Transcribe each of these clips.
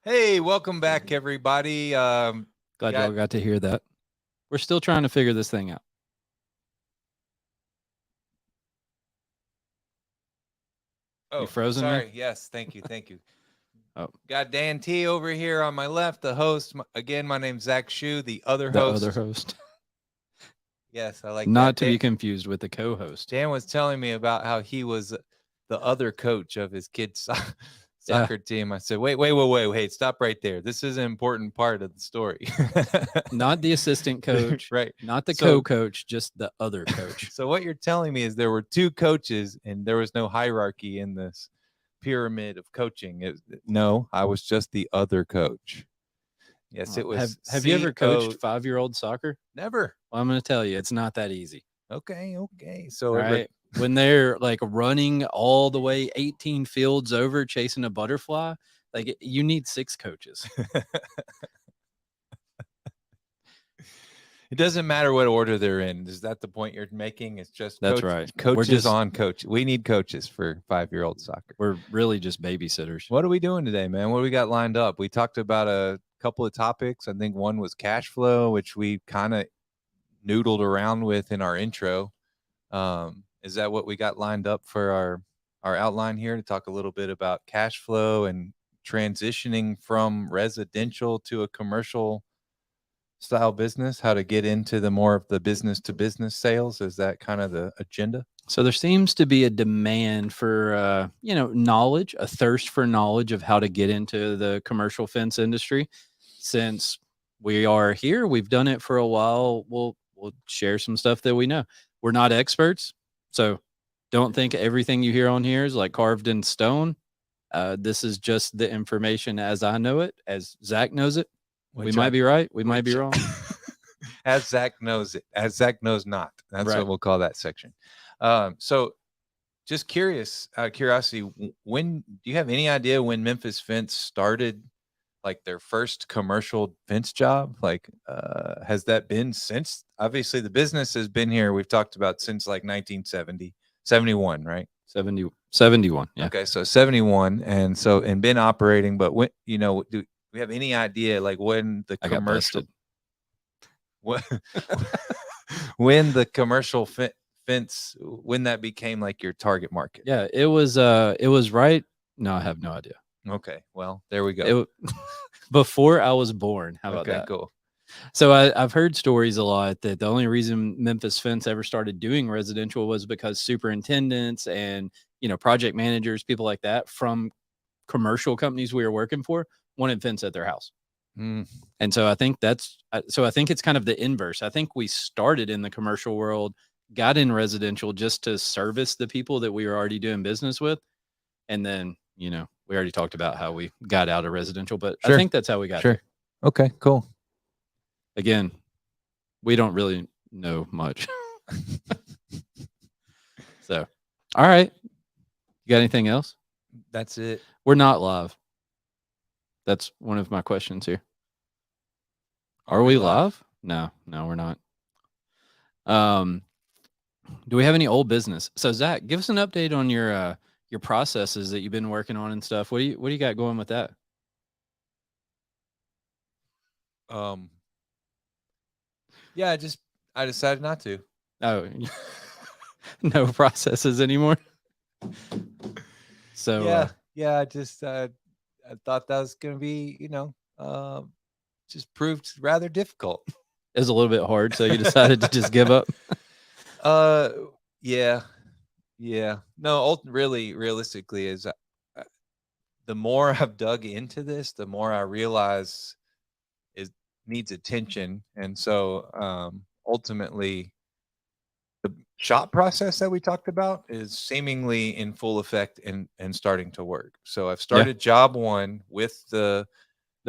Hey, welcome back, everybody. Glad y'all got to hear that. We're still trying to figure this thing out. You frozen, man? Sorry. Yes, thank you, thank you. Oh, Got Dan T over here on my left, the host. Again, my name's Zach Shu, the other the other host. host. Yes, I like Not that. to be confused with the co-host. Dan was telling me about how he was the other coach of his kids' Yeah. soccer team. I said, wait, stop right there. This is an important part of the story. Not the assistant coach, Right. not the So- co-coach, just the other coach. So what you're telling me is there were two coaches and there was no hierarchy in this pyramid of coaching. No, I was just the other coach. Yes, it was. Have you ever coached CO 5-year-old soccer? Never. Well, I'm going to tell you, it's not that easy. Okay. All So right. When they're like running all the way 18 fields over chasing a butterfly, like you need 6 coaches. It doesn't matter what order they're in. Is that the point you're making? It's just That's right. Coaches on coach. We need coaches for 5-year-old soccer. We're really just babysitters. What are we doing today, man? What do we got lined up? We talked about a couple of topics. I think one was cash flow, which we kind of noodled around with in our intro. Is that what we got lined up for our outline here, to talk a little bit about cash flow and transitioning from residential to a commercial style business, how to get into the more of the business to business sales? Is that kind of the agenda? So there seems to be a demand for knowledge, a thirst for knowledge of how to get into the commercial fence industry. Since we are here, we've done it for a while. We'll share some stuff that we know. We're not experts, so don't think everything you hear on here is like carved in stone. This is just the information as I know it, as Zach knows it. We might be right. We might be wrong. As Zach knows it, as Zach knows not. That's Right. what we'll call that section. So just curiosity, when do you have any idea when Memphis Fence started like their first commercial fence job? Like, has that been since? Obviously the business has been here, we've talked about, since like 1970, 71, right? 71. Yeah. Okay, so 71, and been operating. But when, do we have any idea like when the I got commercial busted. what when the commercial fence, when that became like your target market? Yeah, it was right. No, I have no idea. Okay, well, there we go. Before I was born. How about Okay, that? cool. So I've heard stories a lot that the only reason Memphis Fence ever started doing residential was because superintendents and project managers, people like that from commercial companies we were working for, wanted fence at their house. Mm. And so I think it's kind of the inverse. I think we started in the commercial world, got in residential just to service the people that we were already doing business with. And then, we already talked about how we got out of residential, but Sure. I think that's how we got there. Okay, cool. Again, we don't really know much. So, all right. You got anything else? That's it. We're not live. That's one of my questions here. Are we live? No, we're not. Do we have any old business? So Zach, give us an update on your processes that you've been working on and stuff. What do you got going with that? Yeah, I decided not to. Oh, no processes anymore. So yeah, I just I thought that was going to be, just proved rather difficult. It was a little bit hard, so you decided to just give up. Yeah. No, really, realistically, is the more I've dug into this, the more I realize it needs attention, and so ultimately, the shop process that we talked about is seemingly in full effect and starting to work. So I've started job one with the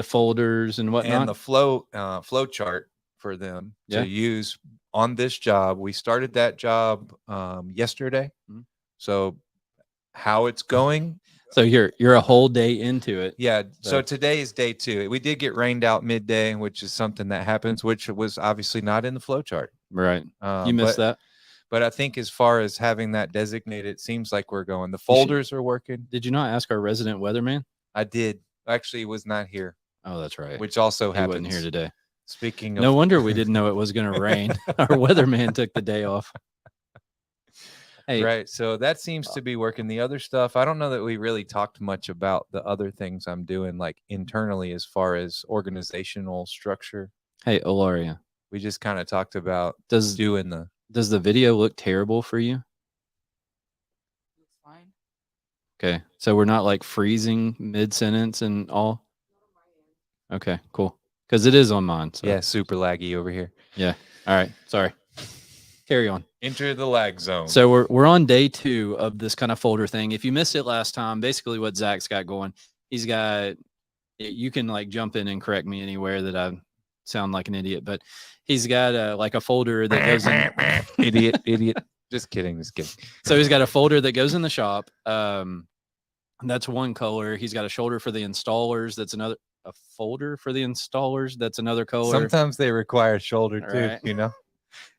folders and whatnot, and the flow chart for them to use on this job. We started that job yesterday. Mm-hmm. So how it's going. So you're a whole day into it. Yeah. So today is day 2. We did get rained out midday, which is something that happens, which was obviously not in the flow chart. Right. You missed that. But I think as far as having that designated, it seems like we're going. The folders are working. Did you not ask our resident weatherman? I did. Actually, he was not here, Oh, that's right. which also He happens. wasn't here today. Speaking of, No wonder we didn't know it was going to rain. Our weatherman took the day off. Hey, right. So that seems to be working. The other stuff, I don't know that we really talked much about the other things I'm doing, like internally as far as organizational structure. hey, Ilaria, We just kind of talked about does doing the. does the video look terrible for you? Looks fine. Okay, so we're not like freezing mid sentence and all. Okay, cool. Because it is on mine. So Yeah, super laggy over here. yeah. All right. Sorry. Carry on. Enter the lag zone. So we're on day 2 of this kind of folder thing. If you missed it last time, basically what Zach's got going, he's got. You can like jump in and correct me anywhere that I sound like an idiot, but he's got like a folder that goes in. idiot. Just kidding. So he's got a folder that goes in the shop. That's one color. He's got a shoulder for the installers. That's another. A folder for the installers. That's another color. Sometimes they require shoulder too. Right. You know,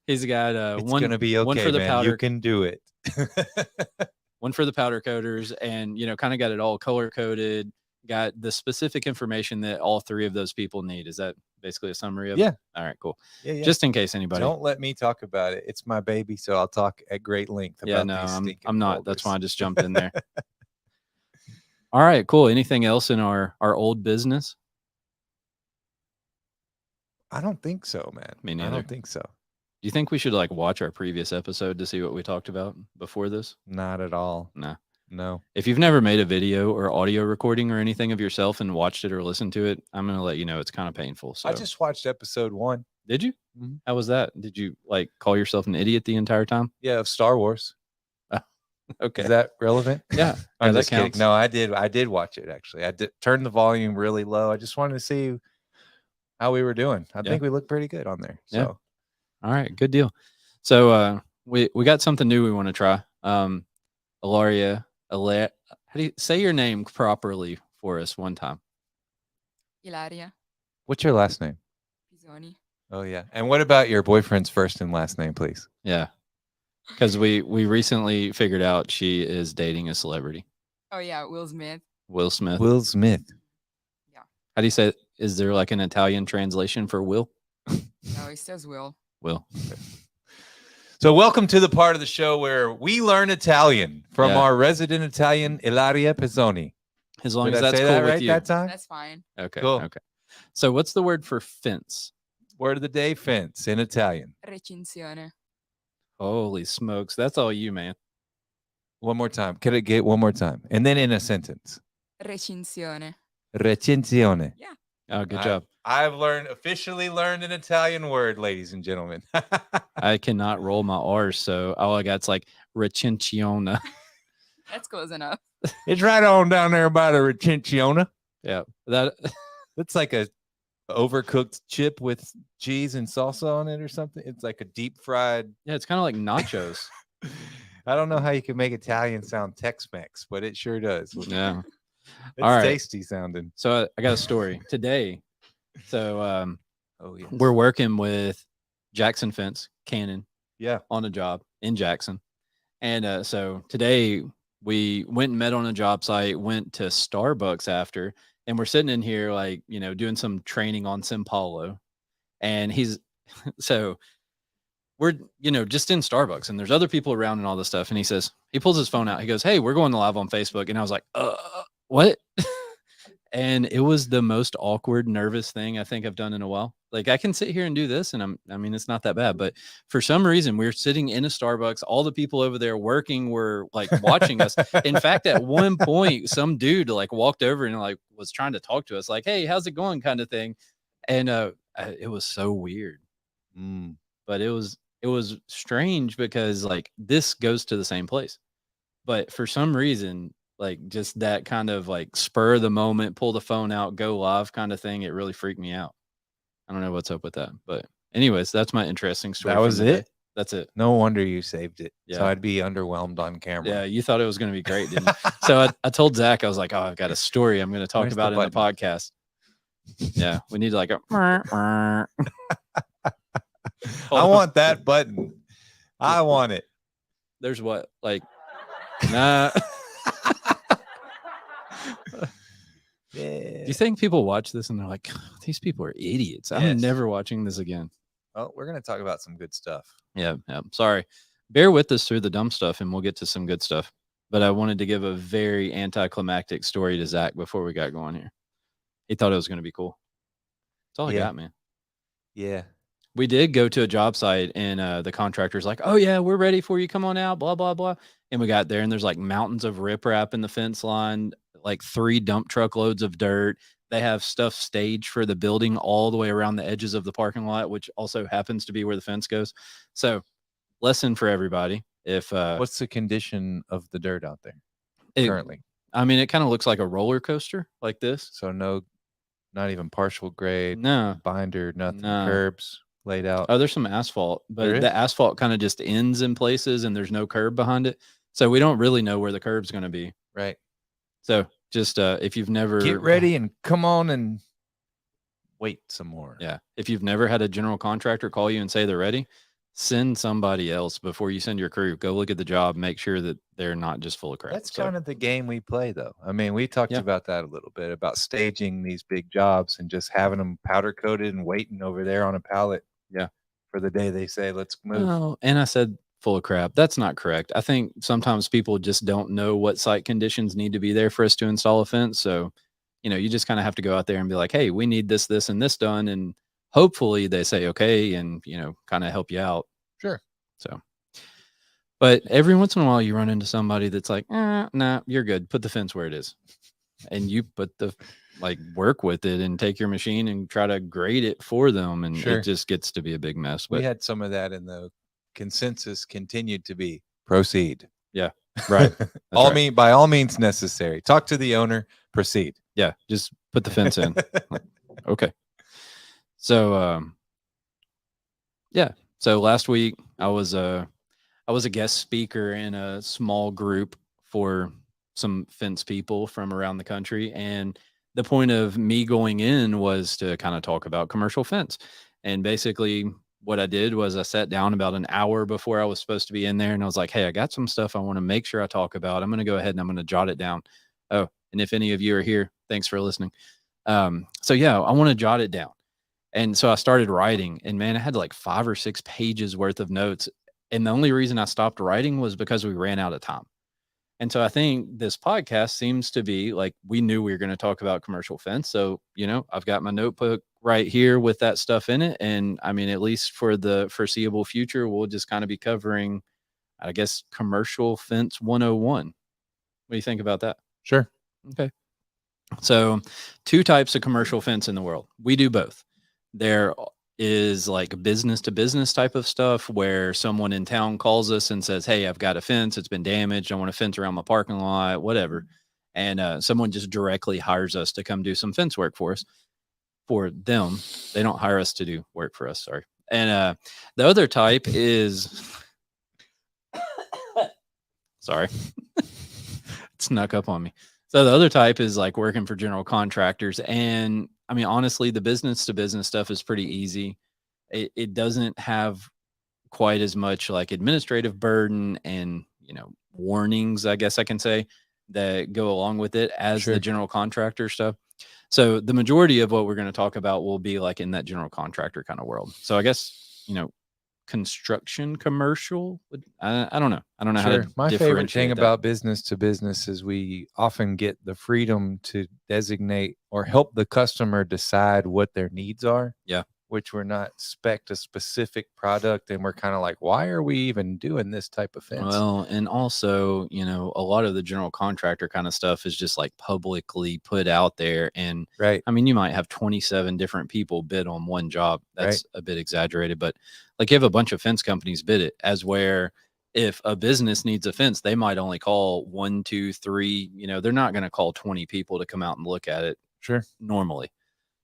He's got it's one. gonna be okay, one for the man. powder. You can do it. One for the powder coaters, and kind of got it all color coded. Got the specific information that all 3 of those people need. Is that basically a summary of Yeah. it? All right, cool. Yeah. Just in case anybody. Don't let me talk about it. It's my baby, so I'll talk at great length about Yeah, no, these I'm stinking not. That's why I folders. just jumped in there. All right, cool. Anything else in our old business? I don't think so, man. Me I neither. don't think so. Do you think we should like watch our previous episode to see what we talked about before this? Not at all. No. No. If you've never made a video or audio recording or anything of yourself and watched it or listened to it, I'm going to let you know it's kind of painful. So I just watched episode 1. did you? Mhm. How was that? Did you like call yourself an idiot the entire time? Yeah, of Star Wars. Okay. Is that relevant? Yeah. I'm that just kidding. counts. No, I did watch it actually. I did turn the volume really low. I just wanted to see how we were doing. I think we look pretty good on there. So Yeah. All right, good deal. So we got something new we want to try. Ilaria, how do you say your name properly for us one time? Ilaria what's your last name? Pisoni. Oh yeah. And what about your boyfriend's first and last name, please? Yeah. Because we recently figured out she is dating a celebrity. Oh yeah, Will Smith. Will Smith. Will Smith. How do you say it? Is there like an Italian translation for Will? No, he says Will. Will. So welcome to the part of the show where we learn Italian from Yeah. our resident Italian, Ilaria Pizzoni. As long Did as I that's say cool that with right you. that time? That's fine. Okay. Cool. Okay. So what's the word for fence? Word of the day, fence in Italian. Recinzione. Holy smokes. That's all you, man. One more time. Can I get one more time? And then in a sentence. Recinzione. Recensione. Oh, good job. I've officially learned an Italian word, ladies and gentlemen. I cannot roll my R's, so all I got's like recensione. That's close enough. It's right on down there by the recensione. Yeah. That It's like a overcooked chip with cheese and salsa on it or something. It's like a deep fried. yeah, it's kind of like nachos. I don't know how you can make Italian sound Tex-Mex, but it sure does. Yeah. It's All right. tasty sounding. So I got a story today. So Oh yeah. we're working with Jackson Fence Cannon Yeah. on a job in Jackson. And so today we went and met on a job site, went to Starbucks after, and we're sitting in here like, doing some training on Simpalo. And he's so we're, just in Starbucks and there's other people around and all this stuff. And he pulls his phone out. He goes, "Hey, we're going live on Facebook." And I was like, what? And it was the most awkward, nervous thing I think I've done in a while. Like I can sit here and do this and it's not that bad, but for some reason we're sitting in a Starbucks. All the people over there working were like watching us. In fact, at one point, some dude like walked over and like was trying to talk to us like, "Hey, how's it going?" kind of thing. And it was so weird. But it was strange because like this goes to the same place. But for some reason, like just that kind of like spur of the moment, pull the phone out, go live kind of thing, it really freaked me out. I don't know what's up with that. But anyways, that's my interesting story. That was from the day. it? That's it. No wonder you saved it. So Yeah. I'd be underwhelmed on camera. Yeah, you thought it was going to be great, didn't you? So I told Zach, I was like, "Oh, I've got a story I'm going to talk Where's the about in the button? podcast." Yeah, we need like a. I Hold on. want that button. I want it. There's what like, nah. Yeah. Do you think people watch this and they're like, these people are idiots? I'm Yes. never watching this again. Well, we're going to talk about some good stuff. Yeah. Sorry. Bear with us through the dumb stuff and we'll get to some good stuff. But I wanted to give a very anticlimactic story to Zach before we got going here. He thought it was going to be cool. That's all I got, man. Yeah. We did go to a job site and the contractor's like, oh, yeah, we're ready for you. Come on out, blah, blah, blah. And we got there and there's like mountains of riprap in the fence line, like 3 dump truck loads of dirt. They have stuff staged for the building all the way around the edges of the parking lot, which also happens to be where the fence goes. So, lesson for everybody. If what's the condition of the dirt out there currently? I mean, it kind of looks like a roller coaster like this. So not even partial grade, No binder, nothing, curbs laid out. Oh, there's some asphalt, but the asphalt kind of just ends in places and there's no curb behind it. So we don't really know where the curb's going to be. Right. So just if you've never get ready and come on and wait some more. Yeah. If you've never had a general contractor call you and say they're ready, send somebody else before you send your crew. Go look at the job, make sure that they're not just full of crap. That's kind of the game we play, though. I mean, we talked about that a little bit, about staging these big jobs and just having them powder coated and waiting over there on a pallet. Yeah. For the day they say, let's move. Oh, and I said full of crap. That's not correct. I think sometimes people just don't know what site conditions need to be there for us to install a fence. So, you just kind of have to go out there and be like, hey, we need this, this, and this done. And hopefully they say, okay, and, kind of help you out. Sure. So, but every once in a while you run into somebody that's like, nah, you're good. Put the fence where it is. And you put work with it and take your machine and try to grade it for them. And it just gets to be a big mess. But we had some of that, and the consensus continued to be proceed. Yeah. Right. By all means necessary. Talk to the owner, proceed. Yeah. Just put the fence in. Okay. So, So last week I was a guest speaker in a small group for some fence people from around the country. And the point of me going in was to kind of talk about commercial fence. And basically what I did was I sat down about an hour before I was supposed to be in there. And I was like, hey, I got some stuff I want to make sure I talk about. I'm going to go ahead and I'm going to jot it down. Oh, and if any of you are here, thanks for listening. I want to jot it down. And so I started writing, and man, I had like 5 or 6 pages worth of notes. And the only reason I stopped writing was because we ran out of time. And so I think this podcast seems to be like, we knew we were going to talk about commercial fence. So, I've got my notebook right here with that stuff in it. And I mean, at least for the foreseeable future, we'll just kind of be covering, I guess, commercial fence 101. What do you think about that? Sure. Okay. So 2 types of commercial fence in the world. We do both. There is like business to business type of stuff where someone in town calls us and says, hey, I've got a fence. It's been damaged. I want to fence around my parking lot, whatever. And someone just directly hires us to come do some fence work for us. For them, they don't hire us to do work for us. Sorry. And the other type is, sorry, it snuck up on me. So the other type is like working for general contractors. And I mean, honestly, the business to business stuff is pretty easy. It doesn't have quite as much like administrative burden and, warnings, I guess I can say, that go along with it as the general contractor stuff. So the majority of what we're going to talk about will be like in that general contractor kind of world. So I guess, construction commercial. I don't know. I don't know how to My favorite thing that. about business to business is we often get the freedom to designate or help the customer decide what their needs are. Yeah. Which we're not spec a specific product, and we're kind of like, why are we even doing this type of fence? Well, and also, a lot of the general contractor kind of stuff is just like publicly put out there. And right. I mean, you might have 27 different people bid on one job. That's a bit exaggerated, but like you have a bunch of fence companies bid it, as where if a business needs a fence, they might only call 1, 2, 3, they're not going to call 20 people to come out and look at it. Sure. Normally.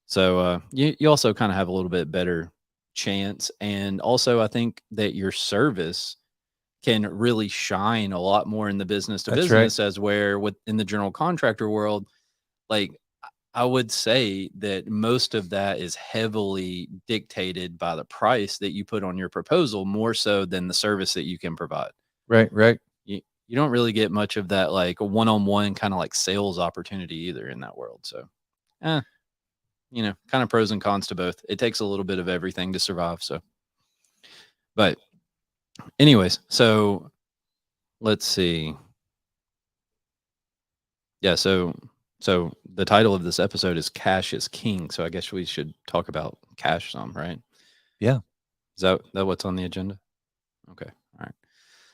So you also kind of have a little bit better chance. And also I think that your service can really shine a lot more in the business to business as where in the general contractor world, like I would say that most of that is heavily dictated by the price that you put on your proposal, more so than the service that you can provide. Right. You don't really get much of that like one-on-one kind of like sales opportunity either in that world. So kind of pros and cons to both. It takes a little bit of everything to survive. So, but anyways, so let's see. Yeah. So the title of this episode is Cash is King. So I guess we should talk about cash some, right? Yeah. Is that what's on the agenda? Okay. All right.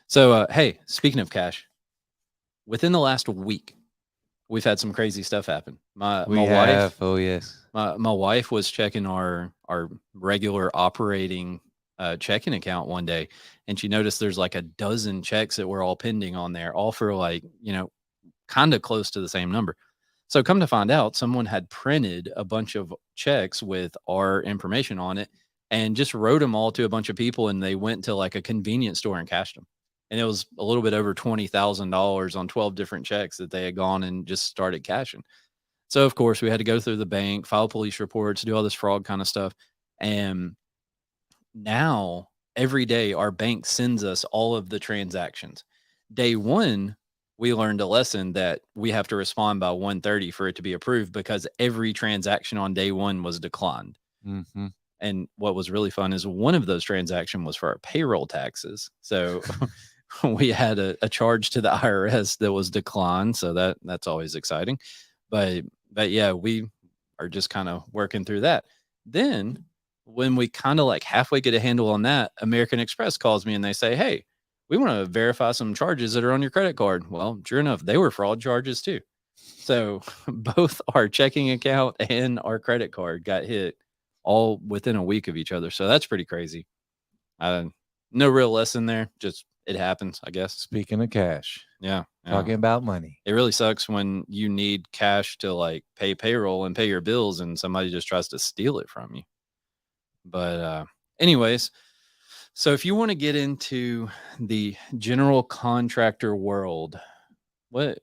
So, hey, speaking of cash, within the last week, we've had some crazy stuff happen. My wife, oh yes, my wife was checking our regular operating checking account one day, and she noticed there's like a dozen checks that were all pending on there, all for like, kind of close to the same number. So come to find out, someone had printed a bunch of checks with our information on it and just wrote them all to a bunch of people, and they went to like a convenience store and cashed them. And it was a little bit over $20,000 on 12 different checks that they had gone and just started cashing. So of course we had to go through the bank, file police reports, do all this fraud kind of stuff. And now every day our bank sends us all of the transactions. Day one, we learned a lesson that we have to respond by 1:30 for it to be approved, because every transaction on day one was declined. mm-hmm. And what was really fun is one of those transactions was for our payroll taxes. So we had a charge to the IRS that was declined. So that's always exciting. But yeah, we are just kind of working through that. Then when we kind of like halfway get a handle on that, American Express calls me and they say, hey, we want to verify some charges that are on your credit card. Well, sure enough, they were fraud charges too. So both our checking account and our credit card got hit all within a week of each other. So that's pretty crazy. No real lesson there. Just it happens, I guess. Speaking of cash, Yeah. talking about money. It really sucks when you need cash to like pay payroll and pay your bills, and somebody just tries to steal it from you. But anyways, so if you want to get into the general contractor world, you're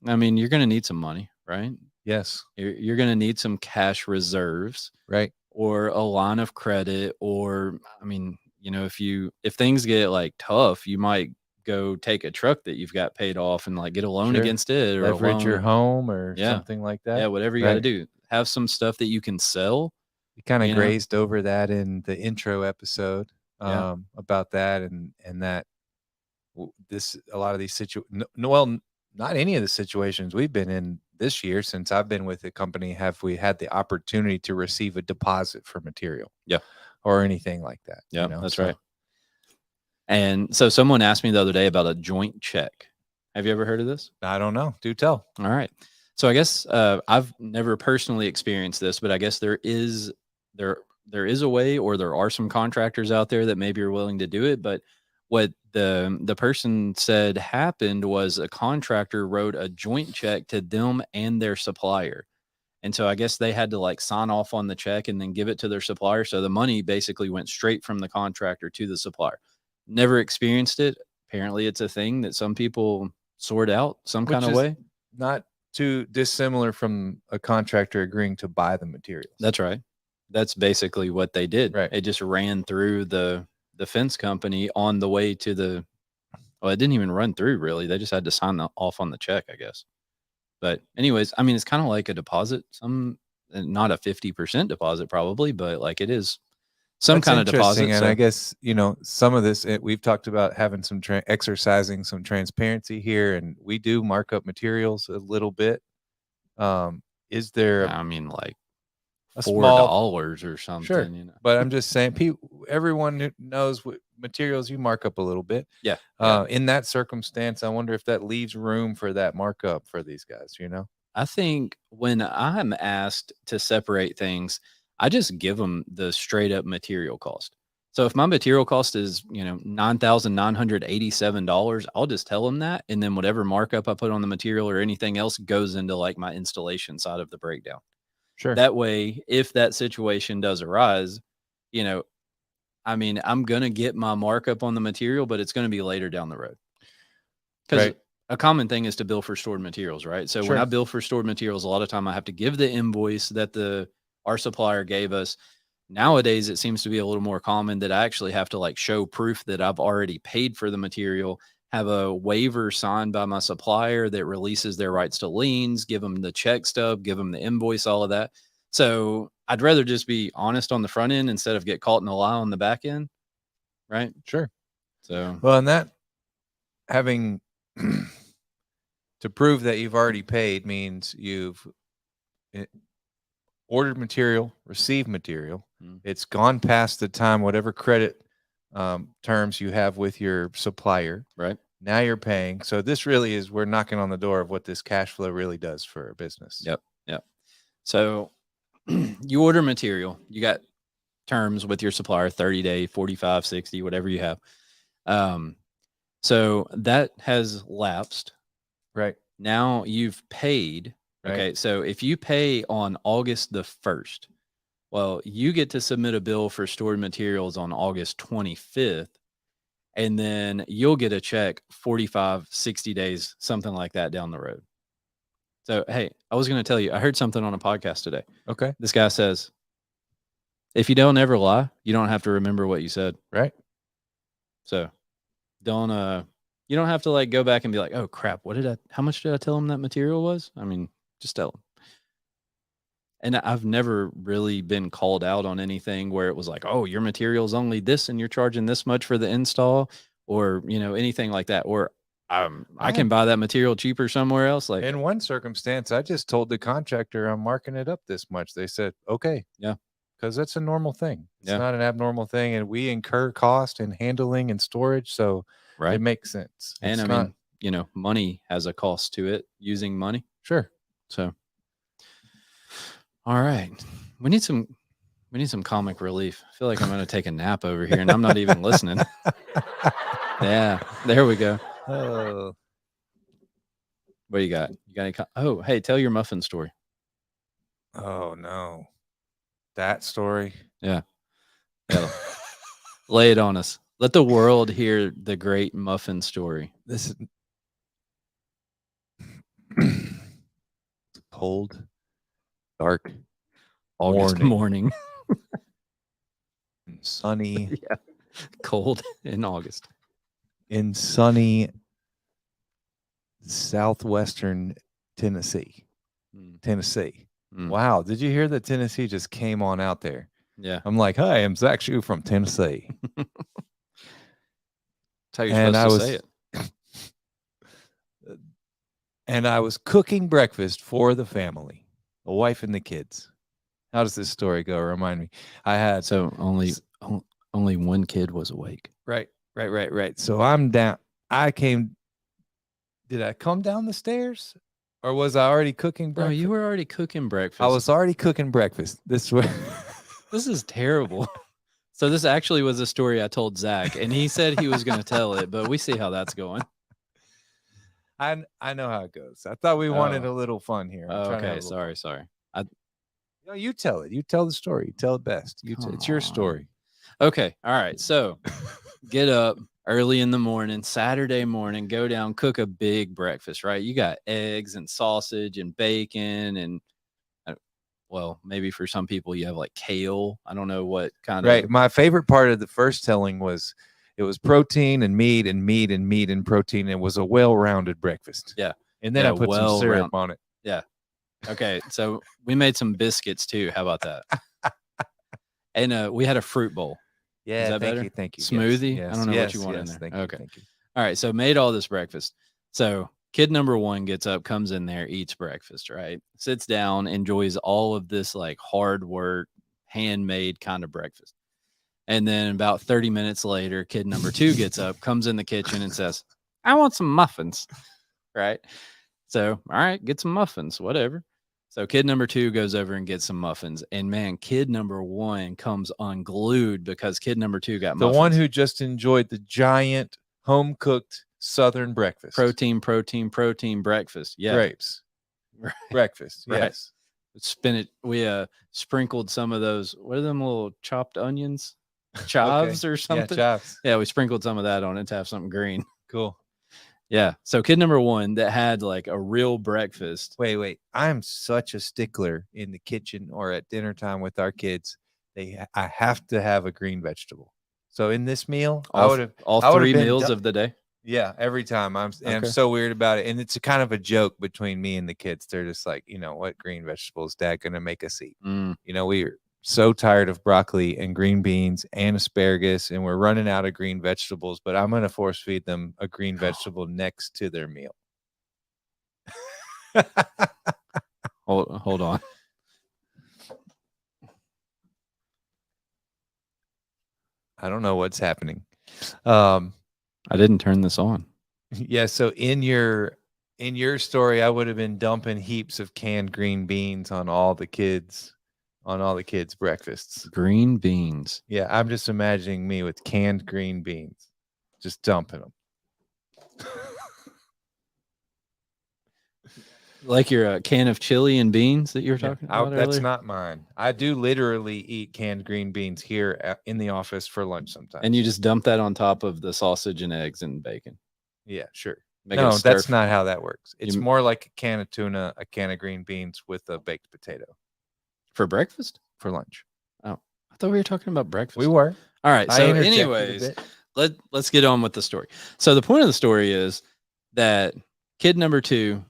going to need some money, right? Yes. You're going to need some cash reserves, right? Or a line of credit, or, if things get like tough, you might go take a truck that you've got paid off and like get a loan against it, or leverage your home or something like that. Yeah. Whatever you got to do, have some stuff that you can sell. We kind of grazed over that in the intro episode about that and that a lot of these not any of the situations we've been in this year since I've been with the company have we had the opportunity to receive a deposit for material. Yeah. Or anything like that. Yeah, that's right. And so someone asked me the other day about a joint check. Have you ever heard of this? I don't know. Do tell. All right. So I guess I've never personally experienced this, but I guess there is a way, or there are some contractors out there that maybe are willing to do it. But what the person said happened was a contractor wrote a joint check to them and their supplier. And so I guess they had to like sign off on the check and then give it to their supplier. So the money basically went straight from the contractor to the supplier. Never experienced it. Apparently it's a thing that some people sort out some kind of way. Not too dissimilar from a contractor agreeing to buy the materials. That's right. That's basically what they did. Right. It just ran through the fence company on the way to it didn't even run through really. They just had to sign off on the check, I guess. But anyways, it's kind of like a deposit, not a 50% deposit probably, but like it is some kind of deposit. And I guess, some of this, we've talked about having some exercising some transparency here, and we do mark up materials a little bit. Is there, like $4 or something? Sure. But I'm just saying, everyone who knows what materials you mark up a little bit. Yeah. In that circumstance, I wonder if that leaves room for that markup for these guys, I think when I'm asked to separate things, I just give them the straight up material cost. So if my material cost is, $9,987, I'll just tell them that. And then whatever markup I put on the material or anything else goes into like my installation side of the breakdown. Sure. That way, if that situation does arise, I'm going to get my markup on the material, but it's going to be later down the road. Because a common thing is to bill for stored materials, right? So when I bill for stored materials, a lot of time I have to give the invoice that our supplier gave us. Nowadays, it seems to be a little more common that I actually have to like show proof that I've already paid for the material, have a waiver signed by my supplier that releases their rights to liens, give them the check stub, give them the invoice, all of that. So I'd rather just be honest on the front end instead of get caught in a lie on the back end. Right. Sure. So, Well, and that having to prove that you've already paid means you've ordered material, received material. It's gone past the time, whatever credit terms you have with your supplier. right. Now you're paying. So this really is, we're knocking on the door of what this cash flow really does for a business. Yep. Yep. So you order material, you got terms with your supplier, 30-day, 45, 60, whatever you have. So that has lapsed. Right. Now you've paid. Right. Okay. So if you pay on August the 1st, well, you get to submit a bill for stored materials on August 25th. And then you'll get a check 45, 60 days, something like that down the road. So, hey, I was going to tell you, I heard something on a podcast today. Okay. This guy says, if you don't ever lie, you don't have to remember what you said. Right. So don't, you don't have to like go back and be like, oh crap, how much did I tell him that material was? I mean, just tell him. And I've never really been called out on anything where it was like, oh, your material's only this and you're charging this much for the install, or, anything like that. Or I can buy that material cheaper somewhere else. Like in one circumstance, I just told the contractor I'm marking it up this much. They said, okay. Yeah. Because that's a normal thing. It's Yeah. not an abnormal thing. And we incur cost in handling and storage. So right. it makes sense. And It's I mean, money has a cost to it, using money. Sure. So, all right. We need some comic relief. I feel like I'm going to take a nap over here and I'm not even listening. Yeah. There we go. Oh. What do you got? You got any? Hey, tell your muffin story. Oh no. That story. Yeah. Lay it on us. Let the world hear the great muffin story. This is cold, dark, August morning. Sunny. Yeah. Cold in August. In sunny southwestern Tennessee. Tennessee. Wow. Did you hear that Tennessee just came on out there? Yeah. I'm like, hi, I'm Zach Shue from Tennessee. That's how you're supposed to say it. And I was cooking breakfast for the family, the wife and the kids. How does this story go? Remind me. I had so only one kid was awake. Right. So I'm down. Did I come down the stairs? Or was I already cooking breakfast? No, you were already cooking breakfast. I was already cooking breakfast. This is terrible. So this actually was a story I told Zach, and he said he was going to tell it, but we see how that's going. I know how it goes. I thought we wanted a little fun here. Okay, sorry. No, you tell it. You tell the story. You tell it best. It's your story. Okay, all right. So get up early in the morning, Saturday morning, go down, cook a big breakfast, right? You got eggs and sausage and bacon and, well, maybe for some people you have like kale. I don't know what kind of. Right. My favorite part of the first telling was it was protein and meat and meat and meat and protein. It was a well-rounded breakfast. Yeah. And then I put some syrup on it. Yeah. Okay. So we made some biscuits too. How about that? And we had a fruit bowl. Yeah, is that better? Thank you. Smoothie? Yes, I don't know what you want in there. Thank you. All right. So made all this breakfast. So kid number one gets up, comes in there, eats breakfast, right? Sits down, enjoys all of this like hard work, handmade kind of breakfast. And then about 30 minutes later, kid number two gets up, comes in the kitchen and says, I want some muffins. Right. So, all right, get some muffins, whatever. So kid number two goes over and gets some muffins. And man, kid number one comes unglued because kid number two got muffins. The one who just enjoyed the giant home cooked Southern breakfast. Protein breakfast. Yeah. Grapes. Right. Breakfast. Right. Yes. Spinach. We sprinkled some of those. What are them little chopped onions? Chives or something? Yeah, chives. Yeah, we sprinkled some of that on it to have something green. Cool. Yeah. So kid number one that had like a real breakfast. Wait. I'm such a stickler in the kitchen or at dinner time with our kids. I have to have a green vegetable. So in this meal, all three meals of the day. Yeah, every time I'm Okay. so weird about it, and it's a kind of a joke between me and the kids. They're just like, what green vegetables Dad gonna make us eat? Mm. We're so tired of broccoli and green beans and asparagus, and we're running out of green vegetables. But I'm gonna force feed them a green vegetable next to their meal. Hold on. I don't know what's happening. I didn't turn this on. Yeah, so in your story, I would have been dumping heaps of canned green beans on all the kids' breakfasts. Green beans. Yeah, I'm just imagining me with canned green beans, just dumping them. Like your can of chili and beans that you were talking about That's earlier? not mine. I do literally eat canned green beans here in the office for lunch sometimes. And you just dump that on top of the sausage and eggs and bacon. Yeah, sure. Make it No, a stir that's not how that works. It's You- more like a can of tuna, a can of green beans with a baked potato for breakfast. for lunch. I thought we were talking about breakfast. We were. All right. I So, interjected a anyways, bit. let's get on with the story. So, the point of the story is that kid number 2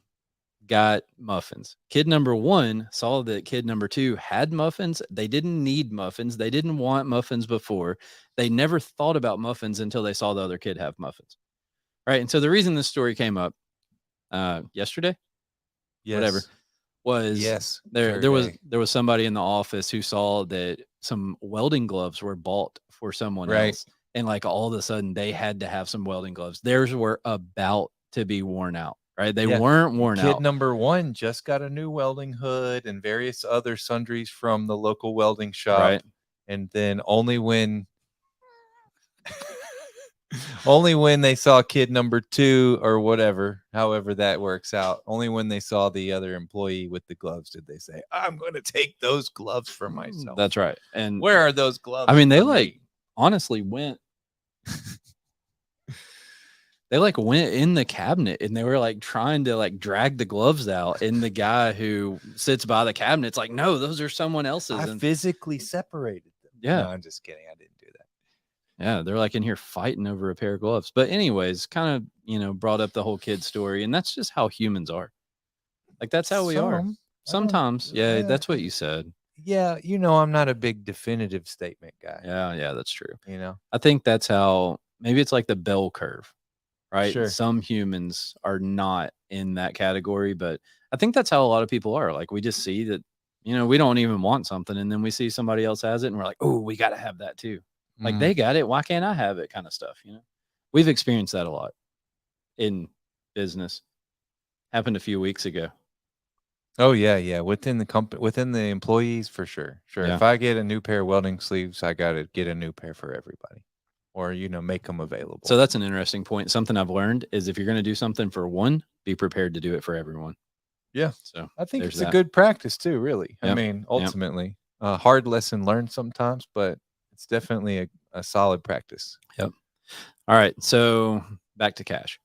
got muffins. Kid number 1 saw that kid number 2 had muffins. They didn't need muffins. They didn't want muffins before. They never thought about muffins until they saw the other kid have muffins. Right. And so the reason this story came up yesterday, Yes. whatever, was Yes. there was somebody in the office who saw that some welding gloves were bought for someone Right. else. And like all of a sudden they had to have some welding gloves. Theirs were about to be worn out. Right. They Yeah. weren't worn Kid out. number 1 just got a new welding hood and various other sundries from the local welding shop. Right. And then only when they saw kid number 2 or whatever, however that works out, only when they saw the other employee with the gloves did they say, I'm going to take those gloves for myself. That's right. And where are those gloves? I mean, they for me? honestly went. They went in the cabinet and they were trying to drag the gloves out. And the guy who sits by the cabinet's like, no, those are someone else's. I And physically separated them. Yeah. No, I'm just kidding. I didn't do that. yeah, they're in here fighting over a pair of gloves. But anyways, kind of, brought up the whole kid story. And that's just how humans are. That's how we are. Sometimes. Yeah, that's what you said. Yeah. I'm not a big definitive statement guy. Yeah, that's true. I think that's how, maybe it's like the bell curve. Right. Sure. Some humans are not in that category, but I think that's how a lot of people are. We just see that, we don't even want something. And then we see somebody else has it and we're like, oh, we got to have that too. They got it. Why can't I have it? Kind of stuff. We've experienced that a lot in business. Happened a few weeks ago. Oh yeah. Yeah. Within the company, within the employees, for sure. Sure. Yeah. If I get a new pair of welding sleeves, I got to get a new pair for everybody. Or, make them available. So that's an interesting point. Something I've learned is if you're going to do something for one, be prepared to do it for everyone. Yeah. So I think it's that. a good practice too, really. Yep. I mean, ultimately, a hard lesson learned sometimes, but it's definitely a solid practice. Yep. All right. So back to cash.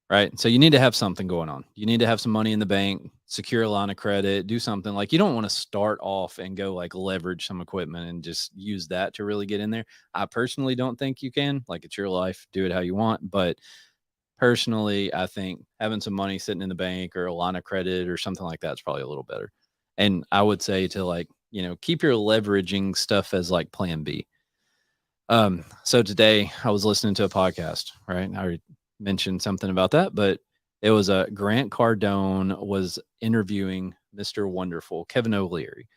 Right. So you need to have something going on. You need to have some money in the bank, secure a line of credit, do something. You don't want to start off and go leverage some equipment and just use that to really get in there. I personally don't think you can. It's your life, do it how you want. But personally, I think having some money sitting in the bank or a line of credit or something like that is probably a little better. And I would say to keep your leveraging stuff as plan B. So today I was listening to a podcast, right? I already mentioned something about that, but it was Grant Cardone was interviewing Mr. Wonderful, Kevin O'Leary.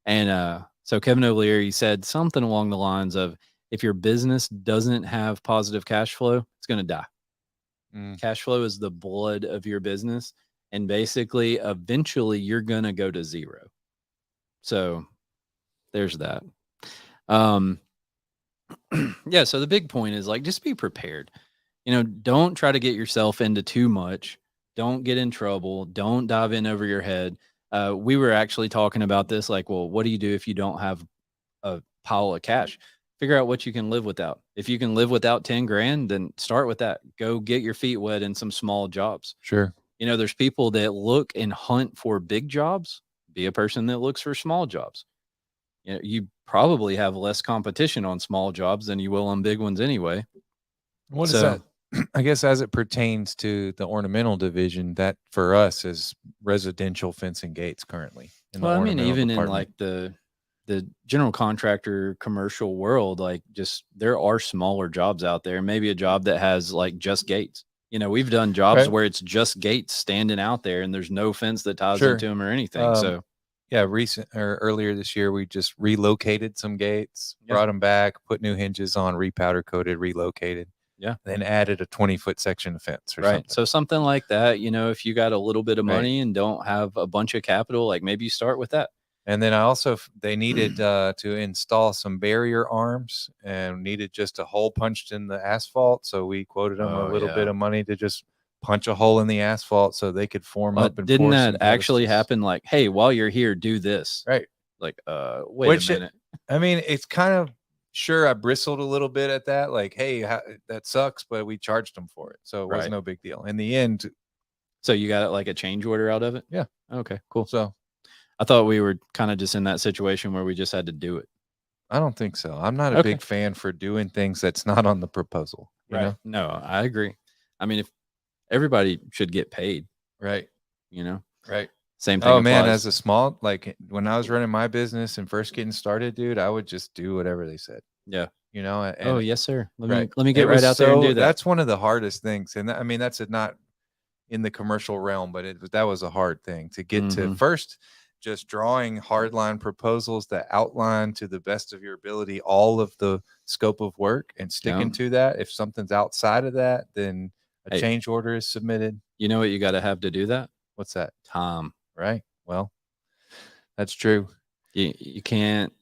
And so Kevin O'Leary said something along the lines of, if your business doesn't have positive cash flow, it's going to die. Cash flow is the blood of your business. And basically, eventually, you're going to go to zero. So there's that. Yeah, so the big point is just be prepared. Don't try to get yourself into too much. Don't get in trouble. Don't dive in over your head. We were actually talking about this, well, what do you do if you don't have a pile of cash? Figure out what you can live without. If you can live without 10 grand, then start with that. Go get your feet wet in some small jobs. Sure. There's people that look and hunt for big jobs. Be a person that looks for small jobs. You probably have less competition on small jobs than you will on big ones anyway. What is that? I guess as it pertains to the ornamental division, that for us is residential fencing gates currently in the Well, I mean, ornamental even in department. like the general contractor commercial world, like just there are smaller jobs out there. Maybe a job that has like just gates. We've done jobs Right. where it's just gates standing out there and there's no fence that ties Sure. into them or anything. Um, So Yeah, earlier this year, we just relocated some gates, Yeah. brought them back, put new hinges on, repowder coated, relocated. Yeah. Then added a 20-foot section of fence or right. something. So something like that, if you got a little bit of Right. money and don't have a bunch of capital, like maybe you start with that. And then they needed to install some barrier arms and needed just a hole punched in the asphalt. So we quoted them a Oh, little yeah. bit of money to just punch a hole in the asphalt so they could form up and Didn't pour that some actually pedestals. happen? Like, hey, while you're here, do this. Right. Like, wait a minute. I mean, it's kind of sure I bristled a little bit at that. Like, hey, that sucks, but we charged them for it. So it was Right. no big deal. In the end, So you got like a change order out of it? Yeah. Okay, cool. So I thought we were kind of just in that situation where we just had to do it. I don't think so. I'm not a Okay. big fan for doing things that's not on the proposal. You know? No, I agree. I mean, if everybody should get paid, Right. Right. Same thing. Oh man, applies. as a small, like when I was running my business and first getting started, dude, I would just do whatever they said. Yeah. And Oh yes, sir. Let right. me get It right was out there and do that. That's one of the hardest things. And I mean, that's not in the commercial realm, but that was a hard thing to get to Mhm. first, just drawing hardline proposals that outline to the best of your ability all of the scope of work and sticking to that. If something's outside of that, then a Hey. change order is submitted. You know what you got to have to do that? What's that? Time. Right. Well, that's true. You can't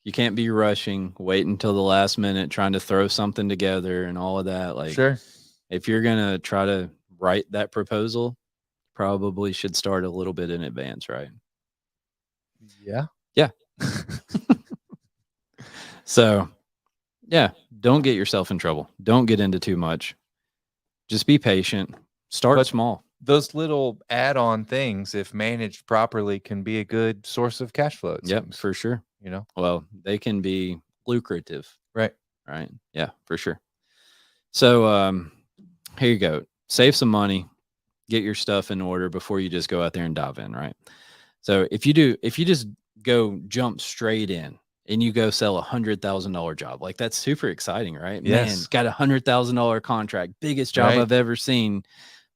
be rushing, wait until the last minute, trying to throw something together and all of that. Like, Sure. if you're gonna try to write that proposal, probably should start a little bit in advance, right? Yeah. Yeah. So, yeah, don't get yourself in trouble. Don't get into too much. Just be patient. Start small. Those little add-on things, if managed properly, can be a good source of cash flow. Yep, for sure. Well, they can be lucrative. Right. Right. Yeah, for sure. So, here you go. Save some money. Get your stuff in order before you just go out there and dive in, right? So if you just go jump straight in and you go sell $100,000 job, like that's super exciting, right? Yes. Man, got $100,000 contract, biggest job Right. I've ever seen.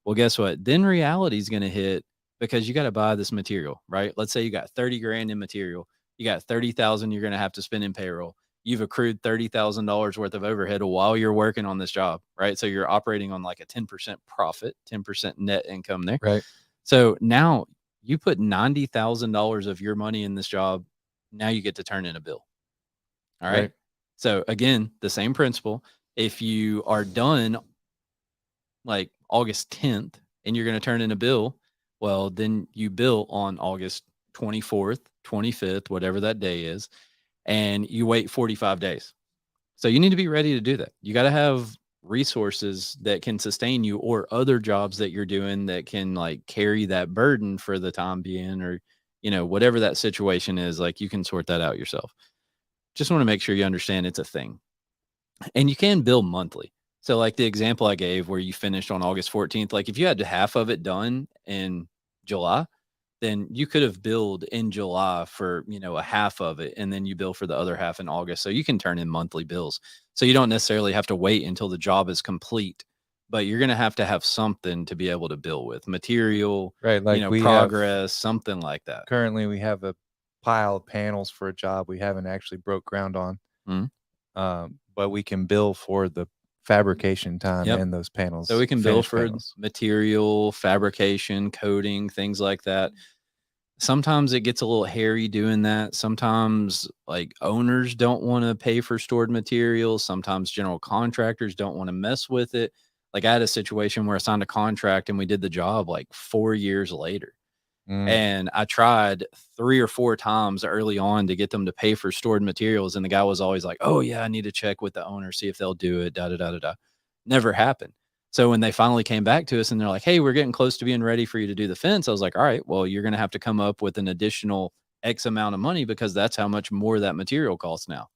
Well, guess what? Then reality is going to hit because you got to buy this material, right? Let's say you got 30 grand in material. You got 30,000 you're going to have to spend in payroll. You've accrued $30,000 worth of overhead while you're working on this job, right? So you're operating on like a 10% profit, 10% net income there. Right. So now you put $90,000 of your money in this job. Now you get to turn in a bill. All right. So again, the same principle. If you are done like August 10th and you're going to turn in a bill, well, then you bill on August 24th, 25th, whatever that day is, and you wait 45 days. So you need to be ready to do that. You got to have resources that can sustain you or other jobs that you're doing that can like carry that burden for the time being, or, whatever that situation is, like you can sort that out yourself. Just want to make sure you understand it's a thing. And you can bill monthly. So like the example I gave where you finished on August 14th, like if you had half of it done in July, then you could have billed in July for, a half of it. And then you bill for the other half in August. So you can turn in monthly bills. So you don't necessarily have to wait until the job is complete, but you're going to have something to be able to bill with material, Right. Like we progress, something like that. Currently we have a pile of panels for a job we haven't actually broke ground on. Mhm. But we can bill for the fabrication time Yep. and those panels. So we can bill finished for panels. material, fabrication, coating, things like that. Sometimes it gets a little hairy doing that. Sometimes like owners don't want to pay for stored materials. Sometimes general contractors don't want to mess with it. Like I had a situation where I signed a contract and we did the job like 4 years later. And I tried 3 or 4 times early on to get them to pay for stored materials. And the guy was always like, oh yeah, I need to check with the owner, see if they'll do it. Never happened. So when they finally came back to us and they're like, hey, we're getting close to being ready for you to do the fence. I was like, all right, well, you're going to have to come up with an additional X amount of money because that's how much more that material costs now.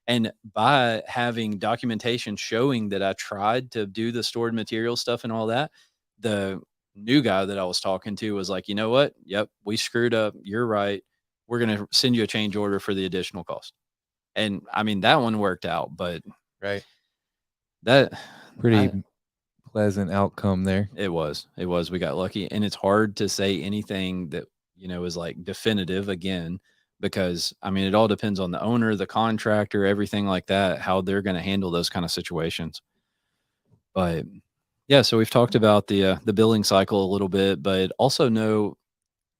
And by having documentation showing that I tried to do the stored material stuff and all that, the new guy that I was talking to was like, you know what? Yep, we screwed up. You're right. We're going to send you a change order for the additional cost. And I mean, that one worked out, but Right. that Pretty pleasant outcome there. it was, we got lucky. And it's hard to say anything that, is like definitive again, because I mean, it all depends on the owner, the contractor, everything like that, how they're going to handle those kind of situations. But yeah, so we've talked about the billing cycle a little bit, but also know,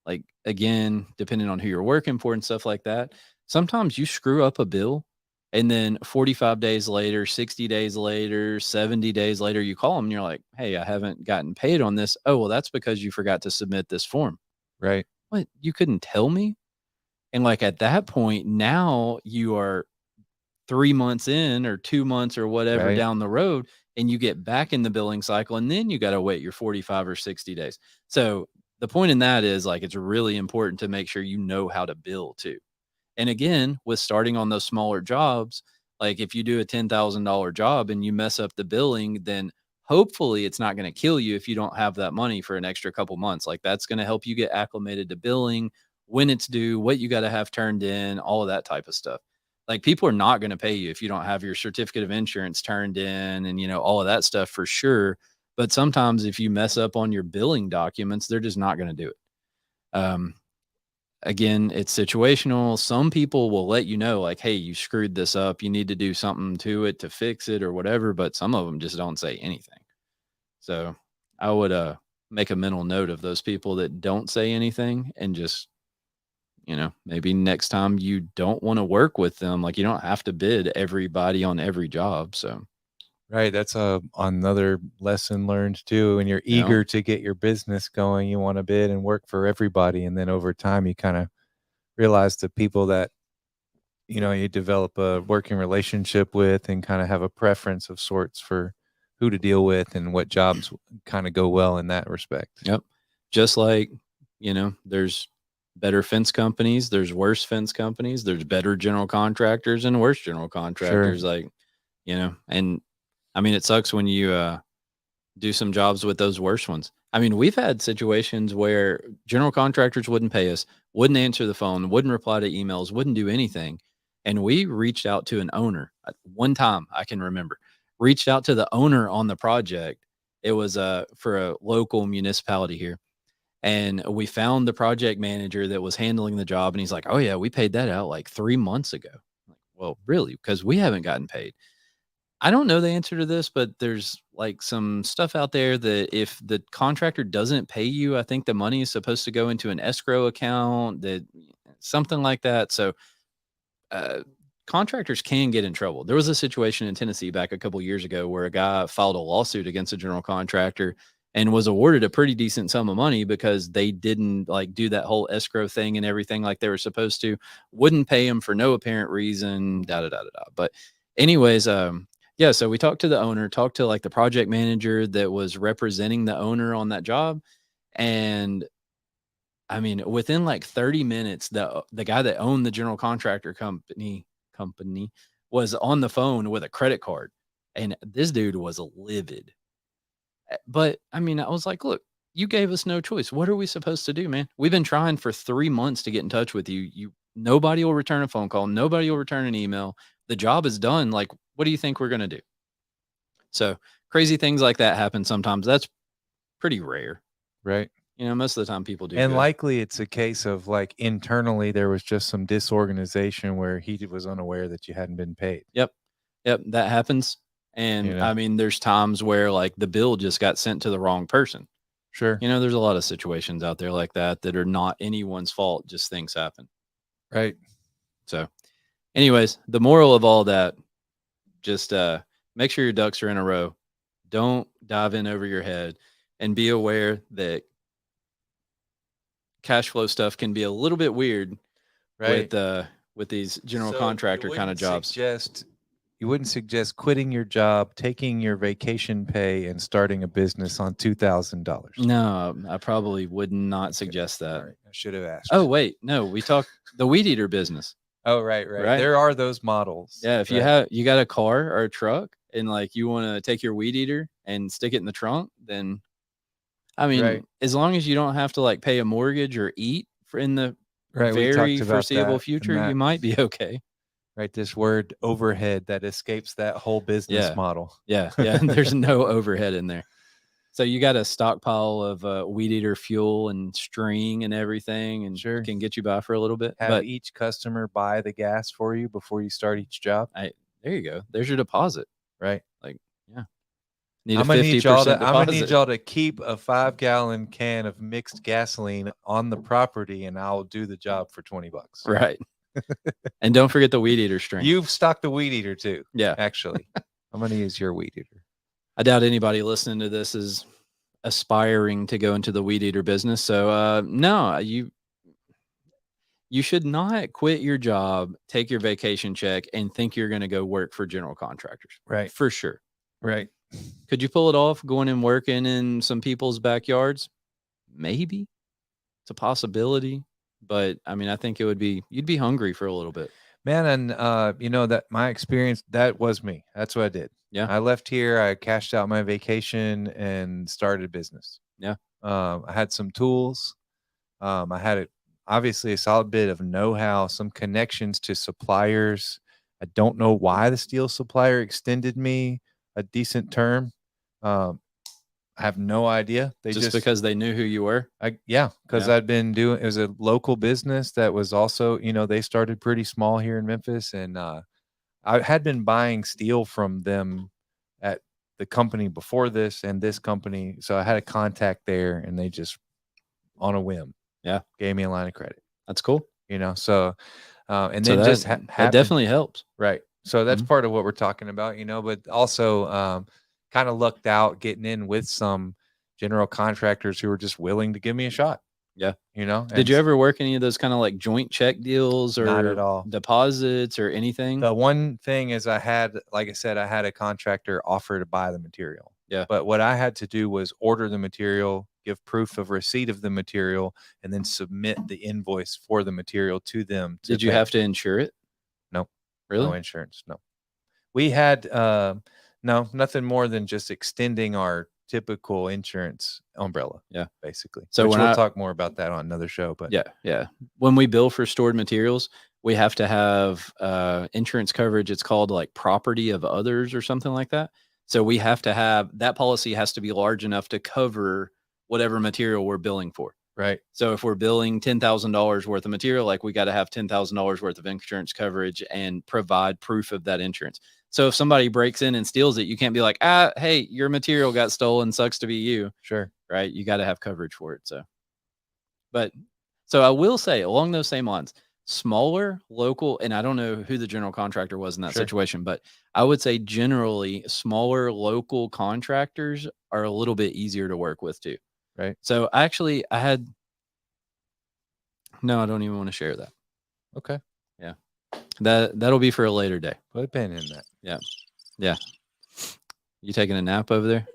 like, again, depending on who you're working for and stuff like that, sometimes you screw up a bill and then 45 days later, 60 days later, 70 days later, you call them and you're like, hey, I haven't gotten paid on this. Oh, well, that's because you forgot to submit this form. Right. What? You couldn't tell me? And like at that point, now you are 3 months in or 2 months or whatever Right. down the road, and you get back in the billing cycle, and then you got to wait your 45 or 60 days. So the point in that is, like, it's really important to make sure you know how to bill too. And again, with starting on those smaller jobs, like if you do a $10,000 job and you mess up the billing, then hopefully it's not going to kill you if you don't have that money for an extra couple months. Like that's going to help you get acclimated to billing, when it's due, what you got to have turned in, all of that type of stuff. Like people are not going to pay you if you don't have your certificate of insurance turned in and, all of that stuff for sure. But sometimes if you mess up on your billing documents, they're just not going to do it. Again, it's situational. Some people will let you know, like, hey, you screwed this up. You need to do something to it to fix it or whatever. But some of them just don't say anything. So I would make a mental note of those people that don't say anything, and just, maybe next time you don't want to work with them. Like you don't have to bid everybody on every job. So Right. That's another lesson learned too. When you're Yeah. eager to get your business going, you want to bid and work for everybody. And then over time, you kind of realize the people that, you develop a working relationship with and kind of have a preference of sorts for who to deal with and what jobs kind of go well in that respect. Yep. Just like, there's better fence companies, there's worse fence companies, there's better general contractors and worse general contractors. Like, and I mean, it sucks when you do some jobs with those worse ones. I mean, we've had situations where general contractors wouldn't pay us, wouldn't answer the phone, wouldn't reply to emails, wouldn't do anything. And we reached out to an owner. One time I can remember, reached out to the owner on the project. It was for a local municipality here. And we found the project manager that was handling the job. And he's like, oh, yeah, we paid that out like 3 months ago. Like, well, really? Because we haven't gotten paid. I don't know the answer to this, but there's like some stuff out there that if the contractor doesn't pay you, I think the money is supposed to go into an escrow account, that something like that. So contractors can get in trouble. There was a situation in Tennessee back a couple years ago where a guy filed a lawsuit against a general contractor and was awarded a pretty decent sum of money because they didn't like do that whole escrow thing and everything like they were supposed to, wouldn't pay him for no apparent reason, But anyways, yeah, so we talked to the owner, talked to like the project manager that was representing the owner on that job. And I mean, within like 30 minutes, the guy that owned the general contractor company was on the phone with a credit card. And this dude was livid. But I mean, I was like, look, you gave us no choice. What are we supposed to do, man? We've been trying for 3 months to get in touch with you. Nobody will return a phone call. Nobody will return an email. The job is done. Like, what do you think we're going to do? So crazy things like that happen sometimes. That's pretty rare. Right. Most of the time people do. And good. likely it's a case of like internally there was just some disorganization where he was unaware that you hadn't been paid. Yep. That happens. And I mean, there's times where like the bill just got sent to the wrong person. Sure. There's a lot of situations out there like that are not anyone's fault. Just things happen. Right. So anyways, the moral of all that, just make sure your ducks are in a row. Don't dive in over your head, and be aware that cash flow stuff can be a little bit weird, right? With these general contractor kind of jobs. You wouldn't suggest quitting your job, taking your vacation pay, and starting a business on $2,000. No, I probably would not suggest that. Right. I should have asked. Oh, wait, no, we talked the weed eater business. Oh, right. Right. There are those models. Yeah, if you got a car or a truck and like you want to take your weed eater and stick it in the trunk, then I mean, Right. as long as you don't have to like pay a mortgage or eat for in the Right, we very talked about foreseeable that, future, and you that might be okay. right, this word overhead that escapes that whole business Yeah. model. Yeah, there's no overhead in there. So you got a stockpile of weed eater fuel and string and everything, and Sure. can get you by for a little bit. Have But each customer buy the gas for you before you start each job. there you go. There's your deposit. Right. Like, yeah, need a I'm gonna 50% deposit. need y'all to keep a 5-gallon can of mixed gasoline on the property, and I'll do the job for $20. Right. And don't forget the weed eater string. You've stocked the weed eater too. Yeah. Actually, I'm gonna use your weed eater. I doubt anybody listening to this is aspiring to go into the weed eater business. So no, you should not quit your job, take your vacation check, and think you're going to go work for general contractors. Right. For sure. Right. Could you pull it off going and working in some people's backyards? Maybe. It's a possibility. But I mean, I think you'd be hungry for a little bit. Man, and you know that my experience, that was me. That's what I did. Yeah. I left here, I cashed out my vacation and started a business. Yeah. I had some tools. I had obviously a solid bit of know-how, some connections to suppliers. I don't know why the steel supplier extended me a decent term. I have no idea. They just because they knew who you were. Because I'd been doing, it was a local business that was also, they started pretty small here in Memphis, and I had been buying steel from them at the company before this and this company, so I had a contact there, and they just on a whim, gave me a line of credit. That's cool. So and so then that, just that definitely helps, right? So that's part of what we're talking about, but also kind of lucked out getting in with some general contractors who were just willing to give me a shot. Yeah. Did you ever work any of those kind of like joint check deals or not at all deposits or anything? The one thing is like I said, I had a contractor offer to buy the material. Yeah. But what I had to do was order the material, give proof of receipt of the material, and then submit the invoice for the material to them. Did you have to insure it? No. Really? No insurance. No. We had nothing more than just extending our typical insurance umbrella. Yeah. Basically. So we'll talk more about that on another show. But yeah. When we bill for stored materials, we have to have insurance coverage. It's called like property of others or something like that. So we have to have that policy has to be large enough to cover whatever material we're billing for. Right. So if we're billing $10,000 worth of material, like we got to have $10,000 worth of insurance coverage and provide proof of that insurance. So if somebody breaks in and steals it, you can't be like, hey, your material got stolen. Sucks to be you. Sure. Right. You got to have coverage for it. So I will say along those same lines, smaller local, and I don't know who the general contractor was in that situation, but I would say generally smaller local contractors are a little bit easier to work with too. Right. So actually I don't even want to share that. Okay. Yeah. That'll be for a later day. Put a pin in that. Yeah. Yeah. You taking a nap over there?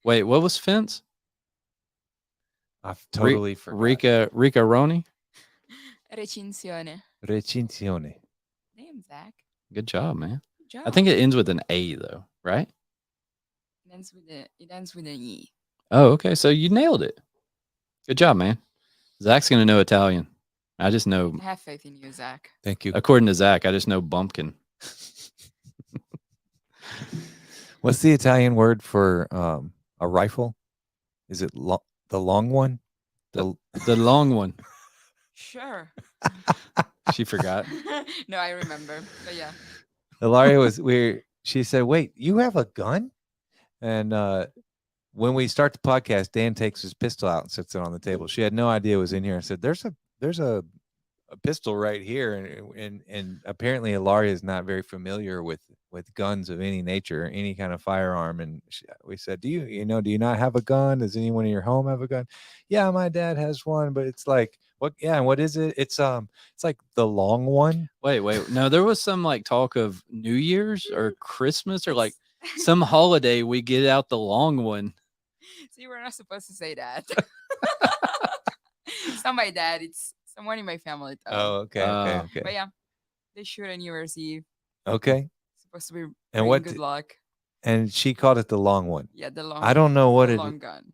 Wait, what was fence? I've totally forgot. Rica Roni? Recinzione. Recinzione. Damn, Zach. Good job, man. Good job. I think it ends with an A though, right? It ends with an E. Oh, okay. So you nailed it. Good job, man. Zach's gonna know Italian. I just know. I have faith in you, Zach. Thank you. According to Zach, I just know bumpkin. What's the Italian word for a rifle? Is it the long one? The long one. Sure. She forgot. No, I remember. But yeah. Ilaria was weird. She said, "Wait, you have a gun?" And when we start the podcast, Dan takes his pistol out and sits it on the table. She had no idea it was in here. I said, "There's a pistol right here," and apparently Ilaria is not very familiar with guns of any nature, any kind of firearm. And we said, "Do you not have a gun? Does anyone in your home have a gun?" "Yeah, my dad has one, but it's like what? Yeah, and what is it? It's like the long one." Wait. No, there was some like talk of New Year's or Christmas or like some holiday we get out the long one. See, we're not supposed to say that. It's not my dad. It's someone in my family. Oh, okay. But yeah. They shoot on New Year's Eve. Okay. Supposed to be And bring what? good luck. And she called it the long one. Yeah, the long. I don't know what the it. long gun.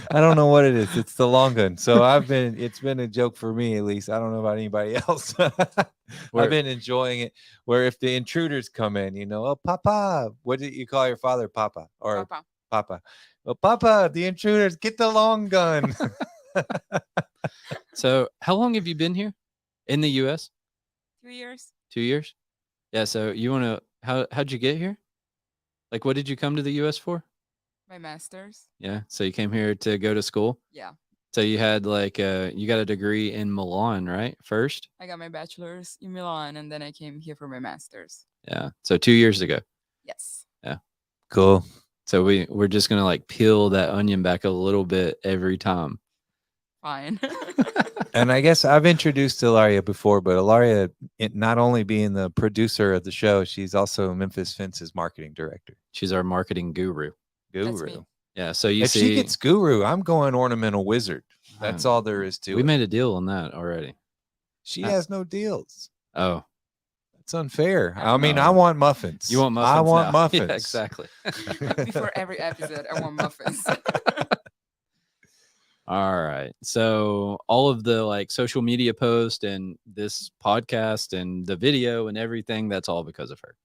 I don't know what it is. It's the long gun. So it's been a joke for me at least. I don't know about anybody else. I've been enjoying it. Where if the intruders come in, oh, Papa, what did you call your father, Papa or Papa. Papa? Well, Papa, the intruders, get the long gun. So how long have you been here in the U.S.? 2 years. 2 years. Yeah. So you want to, how'd you get here? Like, what did you come to the U.S. for? My master's. Yeah. So you came here to go to school. Yeah. So you had you got a degree in Milan, right? First. I got my bachelor's in Milan, and then I came here for my master's. Yeah. So 2 years ago. Yes. Yeah. Cool. So we're just gonna like peel that onion back a little bit every time. Fine. And I guess I've introduced Ilaria before, but Ilaria, not only being the producer of the show, she's also Memphis Fence's marketing director. She's our marketing guru. That's me. Yeah. So If she gets guru, I'm going ornamental wizard. That's all there is to it. We made a deal on that already. She has no deals. Oh, that's unfair. I I mean, I want muffins. You want muffins? I want now. muffins. Yeah, exactly. Before every episode, I want muffins. All right. So all of the like social media posts and this podcast and the video and everything, that's all because of her.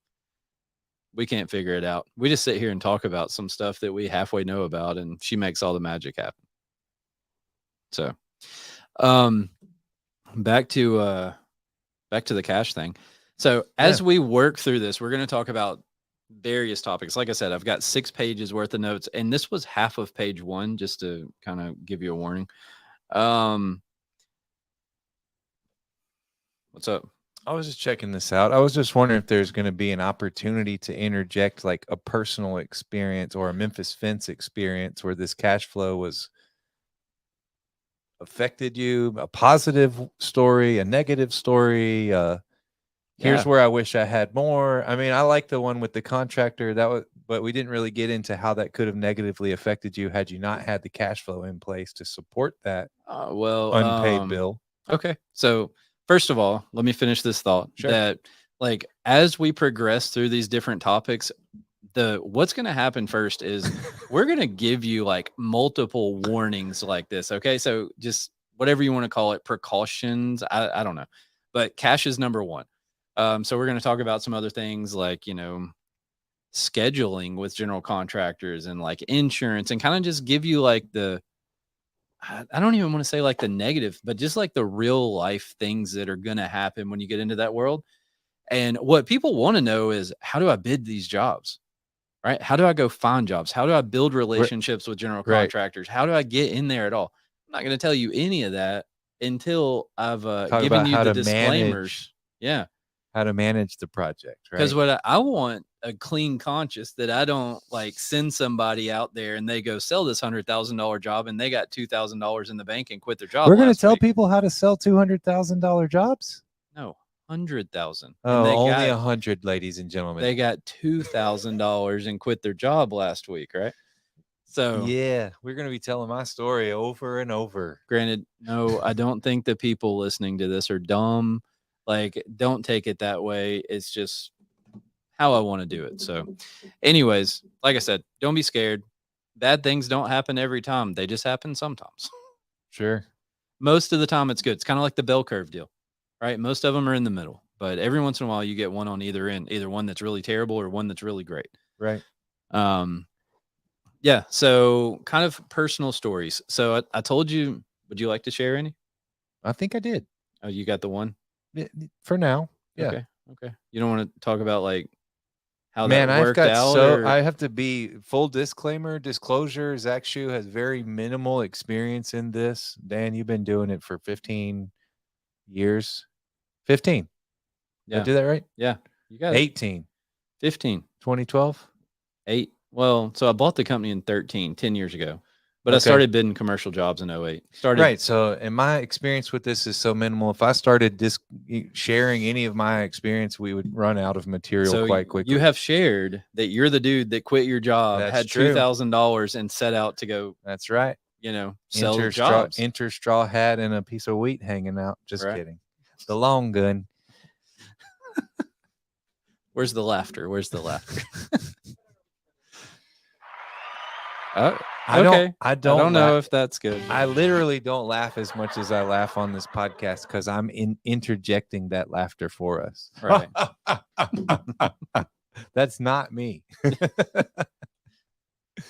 We can't figure it out. We just sit here and talk about some stuff that we halfway know about, and she makes all the magic happen. So, back to the cash thing. So as we work through this, we're going to talk about various topics. Like I said, I've got 6 pages worth of notes, and this was half of page 1, just to kind of give you a warning. What's up? I was just checking this out. I was just wondering if there's going to be an opportunity to interject like a personal experience or a Memphis Fence experience where this cash flow was affected you, a positive story, a negative story. Here's where I wish I had more. I mean, I like the one with the contractor but we didn't really get into how that could have negatively affected you had you not had the cash flow in place to support that unpaid bill. Okay. So first of all, let me finish this thought that like, as we progress through these different topics, what's going to happen first is we're going to give you like multiple warnings like this. Okay. So just whatever you want to call it, precautions. I don't know, but cash is number 1. So we're going to talk about some other things like, scheduling with general contractors and like insurance, and kind of just give you like I don't even want to say like the negative, but just like the real life things that are going to happen when you get into that world. And what people want to know is, how do I bid these jobs? Right? How do I go find jobs? How do I build relationships with general contractors? How do I get in there at all? I'm not going to tell you any of that until I've given you the disclaimers. Yeah. How to manage the project, right? Because what I want a clean conscience, that I don't like send somebody out there and they go sell this $100,000 job and they got $2,000 in the bank and quit their job. We're going to tell people how to sell $200,000 jobs? No, 100,000. Oh, only 100, ladies and gentlemen. They got $2,000 and quit their job last week, right? So yeah, we're going to be telling my story over and over. Granted, no, I don't think the people listening to this are dumb. Like, don't take it that way. It's just how I want to do it. So anyways, like I said, don't be scared. Bad things don't happen every time. They just happen sometimes. Sure. Most of the time it's good. It's kind of like the bell curve deal, right? Most of them are in the middle, but every once in a while you get one on either end, either one that's really terrible or one that's really great. Right. Yeah. So kind of personal stories. So I told you, would you like to share any? I think I did. Oh, you got the one? For now. Yeah. Okay. You don't want to talk about like how that worked out? I have to be full disclosure. Zach Shue has very minimal experience in this. Dan, you've been doing it for 15 years. 15. Yeah. Did I do that right? Yeah. You got 18. 15. 2012? 8. Well, so I bought the company in 10 years ago. But I started bidding commercial jobs in 08. Right. So, and my experience with this is so minimal. If I started sharing any of my experience, we would run out of material quite quickly. You have shared that you're the dude that quit your job, had $2,000 and set out to go. That's right. Sell jobs. Enter straw hat and a piece of wheat hanging out. Just kidding. The long gun. Where's the laughter? Where's the laughter? Oh, I okay. I I don't don't know laugh. if that's good. I literally don't laugh as much as I laugh on this podcast because I'm interjecting that laughter for us. Right. That's not me.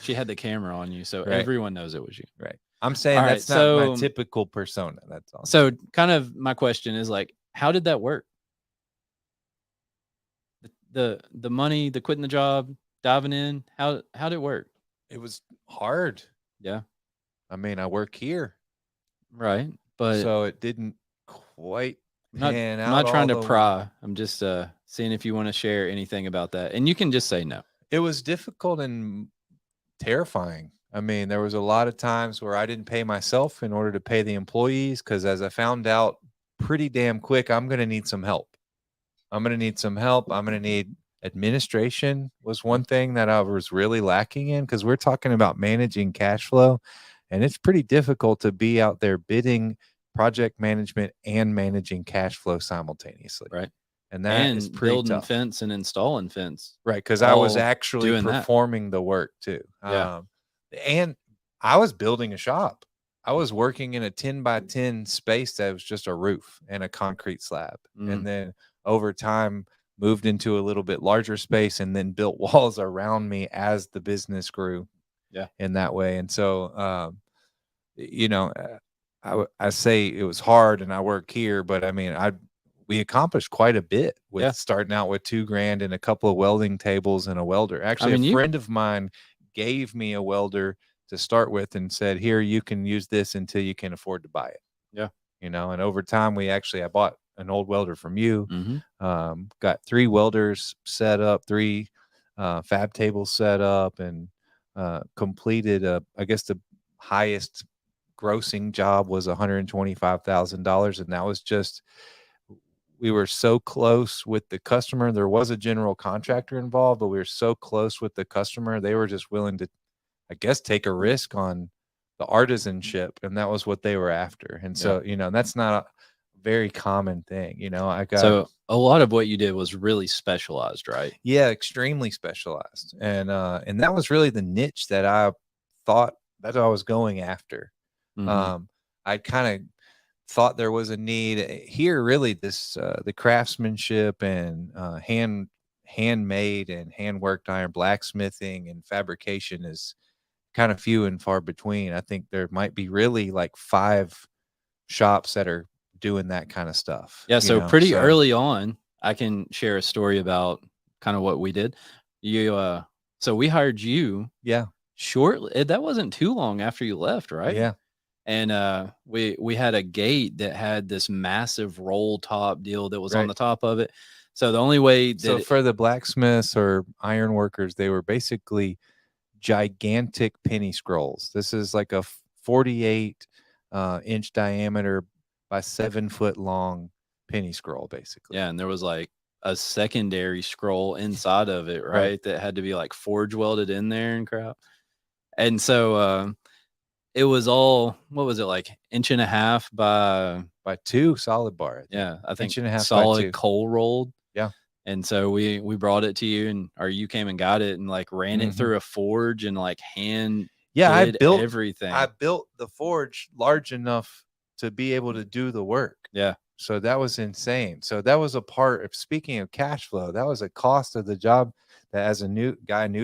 She had the camera on you, so Right. everyone knows it was you. Right. I'm saying All right, that's not my so- typical persona. That's all. So kind of my question is like, how did that work? The money, the quitting the job, diving in, how did it work? It was hard. Yeah. I mean, I work here, Right. But so it didn't quite pan I'm out. not trying to all the- pry. I'm just seeing if you want to share anything about that. And you can just say no. It was difficult and terrifying. I mean, there was a lot of times where I didn't pay myself in order to pay the employees because, as I found out pretty damn quick, I'm going to need some help. I'm going to need some help. I'm going to need administration was one thing that I was really lacking in because we're talking about managing cash flow, and it's pretty difficult to be out there bidding project management and managing cash flow simultaneously. Right. And that is And pretty building tough. fence and installing fence. Right, because I was all actually doing that. performing the work too. Yeah. And I was building a shop. I was working in a 10 by 10 space that was just a roof and a concrete slab. Mhm. And then over time moved into a little bit larger space and then built walls around me as the business grew. Yeah. In that way. And so, I say it was hard and I work here, but I mean, we accomplished quite a bit with Yeah. starting out with $2,000 and a couple of welding tables and a welder. Actually, mean, a friend of mine gave me a welder to start with and said, here, you can use this until you can afford to buy it. Yeah. And over time, I bought an old welder from you, Mhm. got 3 welders set up, 3 fab tables set up, and completed I guess the highest grossing job was $125,000. And that was just, we were so close with the customer. There was a general contractor involved, but we were so close with the customer. They were just willing to, I guess, take a risk on the artisanship. And that was what they were after. And so, that's not a very common thing. I got, So a lot of what you did was really specialized, right? yeah, extremely specialized. And that was really the niche that I thought that I was going after. Mhm. I kind of thought there was a need here. Really, this the craftsmanship and handmade and hand worked iron blacksmithing and fabrication is kind of few and far between. I think there might be really like 5 shops that are doing that kind of stuff. Yeah, so pretty early on, I can share a story about kind of what we did. So we hired you Yeah, shortly. That wasn't too long after you left, right? yeah, And we had a gate that had this massive roll top deal that was on Right. the top of it. So the only way that So for the blacksmiths or iron workers, they were basically gigantic penny scrolls. This is like a 48 inch diameter by 7 foot long penny scroll, basically. yeah, and there was like a secondary scroll inside of it, right? Right. That had to be like forge welded in there and crap. And so it was all, what was it, like 1.5 by 2 solid bar. I think. yeah, I think 1.5 by 2. solid coal rolled. Yeah. And so we brought it to you or you came and got it and like ran it Mhm. through a forge and like hand Yeah, I did built everything. I built the forge large enough to be able to do the work. Yeah. So that was insane. So that was a part of, speaking of cash flow, that was a cost of the job that, as a new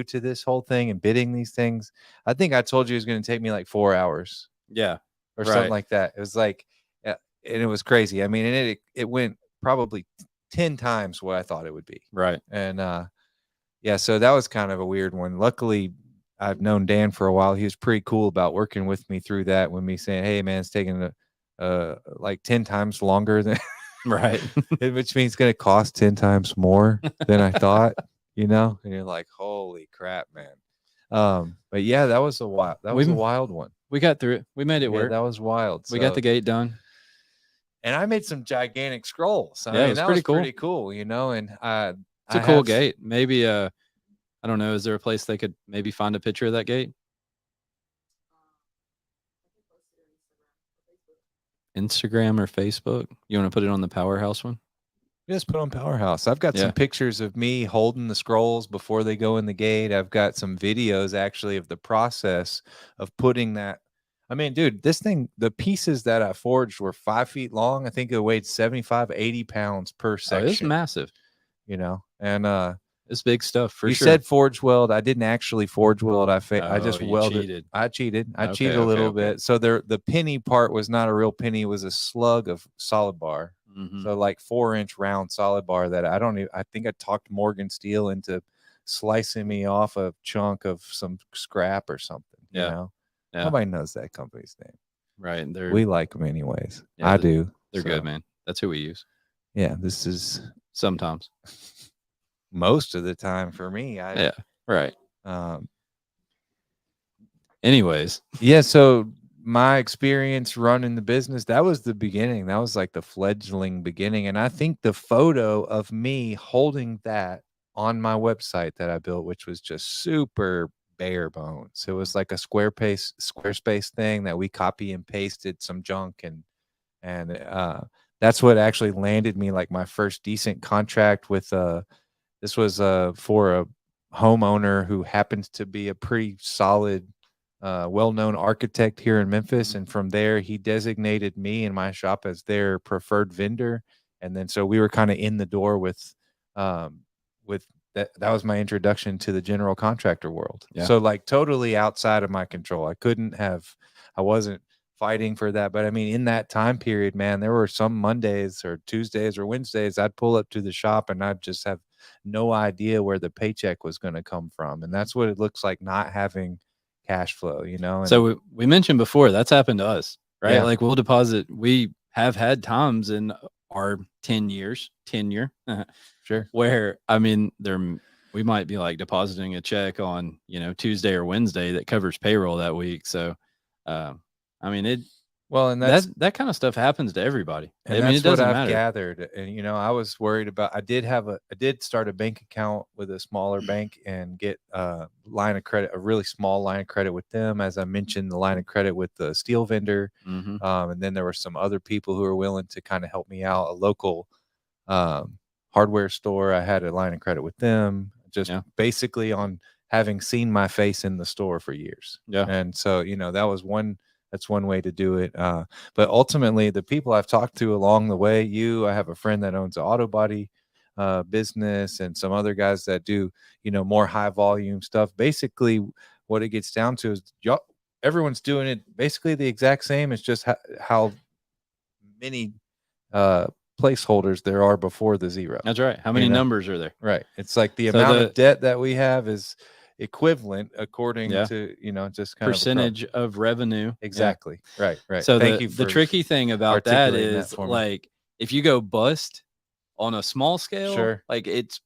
to this whole thing and bidding these things, I think I told you it was going to take me like 4 hours Yeah. or Right. something like that. It was like, and it was crazy. I mean, and it went probably 10 times what I thought it would be. Right. And yeah, so that was kind of a weird one. Luckily, I've known Dan for a while. He was pretty cool about working with me through that, when me saying, hey man, it's taking like 10 times longer than Right. which means it's going to cost 10 times more than I thought, and you're like, holy crap, man. But yeah, that was a wild one. We got through it. We made it Yeah, work. that was wild. We got the gate done. And I made some gigantic scrolls. Yeah, it was that pretty was cool. pretty cool, and It's a cool gate. Maybe I don't know, is there a place they could maybe find a picture of that gate? Instagram or Facebook? You want to put it on the PowerHouse one? Just put on PowerHouse. I've got Yeah. some pictures of me holding the scrolls before they go in the gate. I've got some videos actually of the process of putting that. I mean, dude, this thing, the pieces that I forged were 5 feet long. I think it weighed 75, 80 pounds per Oh, it's section, massive. you know, and It's big stuff for you sure. said forge weld. I didn't actually forge weld. I just Oh, you welded. cheated. I cheated. I Okay, cheated a okay, little okay. bit. So the penny part was not a real penny. It was a slug of solid bar. Mhm. So like 4-inch round solid bar that I think I talked Morgan Steel into slicing me off a chunk of some scrap or something, you Yeah. know? Yeah. Nobody knows that company's name. Right. We like them anyways. Yeah, I do. They're So, good, man. That's who we use yeah, this is sometimes. most of the time for me. Yeah. Right. Um, Anyways, yeah, so my experience running the business, that was the beginning. That was like the fledgling beginning. And I think the photo of me holding that on my website that I built, which was just super bare bones. It was like a Squarespace thing that we copy and pasted some junk, and that's what actually landed me like my first decent contract with this was for a homeowner who happens to be a pretty solid well-known architect here in Memphis. And from there, he designated me and my shop as their preferred vendor. And then so we were kind of in the door with that. That was my introduction to the general contractor world. Yeah. So like totally outside of my control. I wasn't fighting for that. But I mean, in that time period, man, there were some Mondays or Tuesdays or Wednesdays I'd pull up to the shop and I'd just have no idea where the paycheck was going to come from. And that's what it looks like not having cash flow, you know? And so we mentioned before that's happened to us, right? Yeah. Like we'll deposit. We have had times in our 10 years tenure sure. where I mean we might be like depositing a check on Tuesday or Wednesday that covers payroll that week. So I mean Well, and that's that kind of stuff happens to everybody. and I mean, that's it doesn't what I've matter. gathered. And I was worried about. I did start a bank account with a smaller bank and get a line of credit, a really small line of credit with them. As I mentioned, the line of credit with the steel vendor, and then there were some other people who were willing to kind of help me out. A local hardware store, I had a line of credit with them, just basically on having seen my face in the store for years. Yeah, and so that's one way to do it. But ultimately, the people I've talked to along the way, I have a friend that owns an auto body business and some other guys that do, more high volume stuff. Basically, what it gets down to is everyone's doing it basically the exact same. It's just how many placeholders there are before the zero. That's right. How many numbers are there? Right. It's like the amount of debt that we have is equivalent according to just kind percentage of revenue. Exactly. Right. So Thank you the for tricky thing about that articulating is that for me. like if you go bust on a small scale, Sure. like it's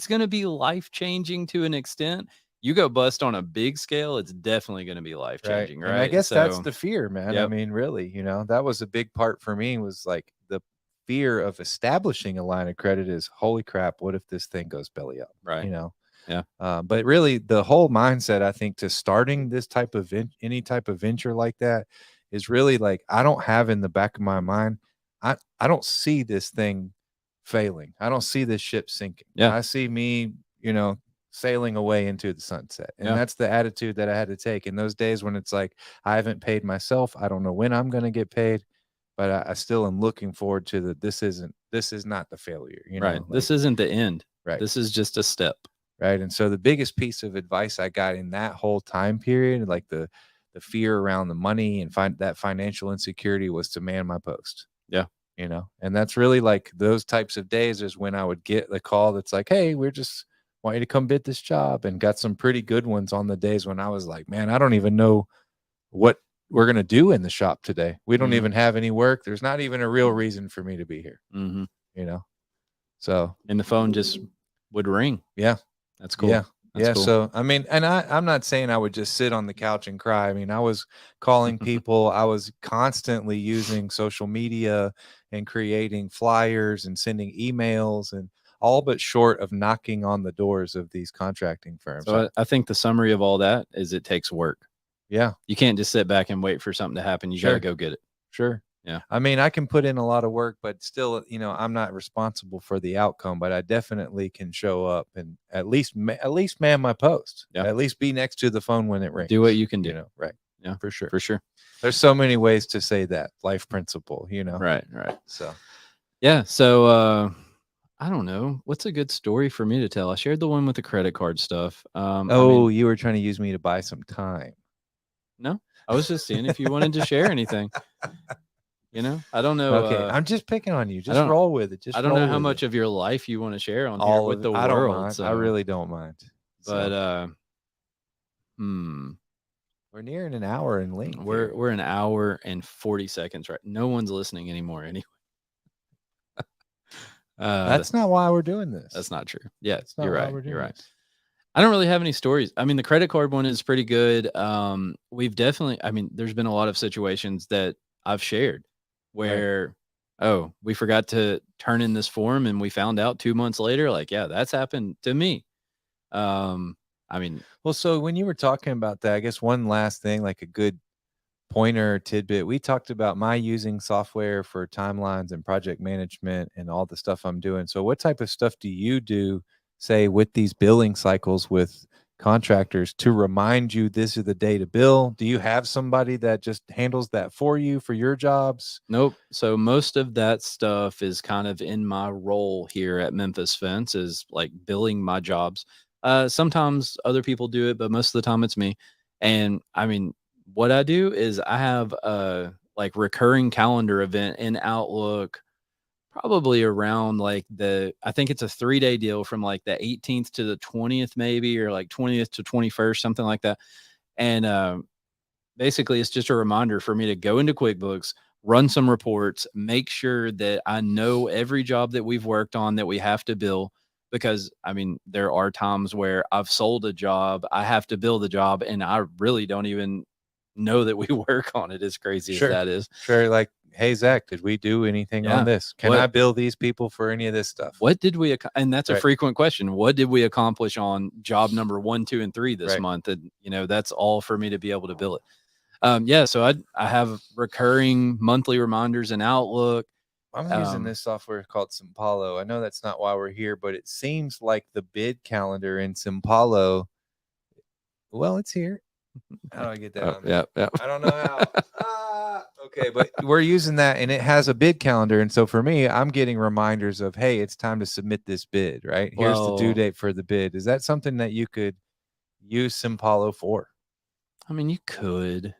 going to be life changing to an extent. You go bust on a big scale, it's definitely going to be life changing, right? And I guess that's the fear, man. I mean, really, that was a big part for me, was like the fear of establishing a line of credit is, holy crap, what if this thing goes belly up? Right. Yeah. But really, the whole mindset, I think, to starting this type of any type of venture like that is really like, I don't have in the back of my mind, I don't see this thing failing. I don't see this ship sinking. Yeah. I see me, sailing away into the sunset. And that's the attitude that I had to take in those days when it's like, I haven't paid myself. I don't know when I'm going to get paid, but I still am looking forward to this is not the failure. Right. This isn't the end. Right. This is just a step. Right. And so the biggest piece of advice I got in that whole time period, like the fear around the money and that financial insecurity, was to man my post. Yeah. And that's really like those types of days is when I would get the call that's like, hey, we're just want you to come bid this job, and got some pretty good ones on the days when I was like, man, I don't even know what we're going to do in the shop today. We don't even have any work. There's not even a real reason for me to be here. So, and the phone just would ring. Yeah. That's cool. Yeah. That's cool. So, I mean, and I'm not saying I would just sit on the couch and cry. I mean, I was calling people. I was constantly using social media and creating flyers and sending emails, and all but short of knocking on the doors of these contracting firms. So I think the summary of all that is it takes work. Yeah. You can't just sit back and wait for something to happen. You got to go get it. Sure. Yeah. I mean, I can put in a lot of work, but still, I'm not responsible for the outcome, but I definitely can show up and at least man my post. Yeah. At least be next to the phone when it rings. Do what you can do. Right. Yeah, for sure. For sure. There's so many ways to say that life principle, Right. So, yeah. So, I don't know. What's a good story for me to tell? I shared the one with the credit card stuff. you were trying to use me to buy some time. No, I was just seeing if you wanted to share anything. I don't know. Okay, I'm just picking on you. Just don't- roll with it. I don't know how much of your life you want to share on here with the I don't world. mind. So, I really don't mind. but we're nearing an hour in length. we're an hour and 40 seconds, right? No one's listening anymore anyway. That's not why we're doing this. That's not true. Yeah, That's not you're why right. we're doing You're right. this. I don't really have any stories. I mean, the credit card one is pretty good. We've definitely, there's been a lot of situations that I've shared where, we forgot to turn in this form and we found out 2 months later, like, yeah, that's happened to me. Well, so when you were talking about that, I guess one last thing, like a good pointer tidbit, we talked about my using software for timelines and project management and all the stuff I'm doing. So what type of stuff do you do, say, with these billing cycles with contractors to remind you this is the day to bill? Do you have somebody that just handles that for you for your jobs? Nope. So most of that stuff is kind of in my role here at Memphis Fence, is like billing my jobs. Sometimes other people do it, but most of the time it's me. And what I do is I have a like recurring calendar event in Outlook, probably around like I think it's a 3-day deal from like the 18th to the 20th, maybe, or like 20th to 21st, something like that. And basically it's just a reminder for me to go into QuickBooks, run some reports, make sure that I know every job that we've worked on that we have to bill. Because there are times where I've sold a job, I have to bill the job, and I really don't even know that we work on it, as crazy as that is. Sure. Like, hey, Zach, did we do anything on this? Can I bill these people for any of this stuff? What did we, and that's a frequent question. What did we accomplish on job number 1, 2, and 3 this month? And, that's all for me to be able to bill it. So I have recurring monthly reminders in Outlook. I'm using this software called Simpalo. I know that's not why we're here, but it seems like the bid calendar in Simpalo. Well, it's here. How do I get that on there? Yeah. I don't know how. Okay, but we're using that, and it has a bid calendar. And so for me, I'm getting reminders of, hey, it's time to submit this bid, right? Here's the due date for the bid. Is that something that you could use Simpalo for? You could.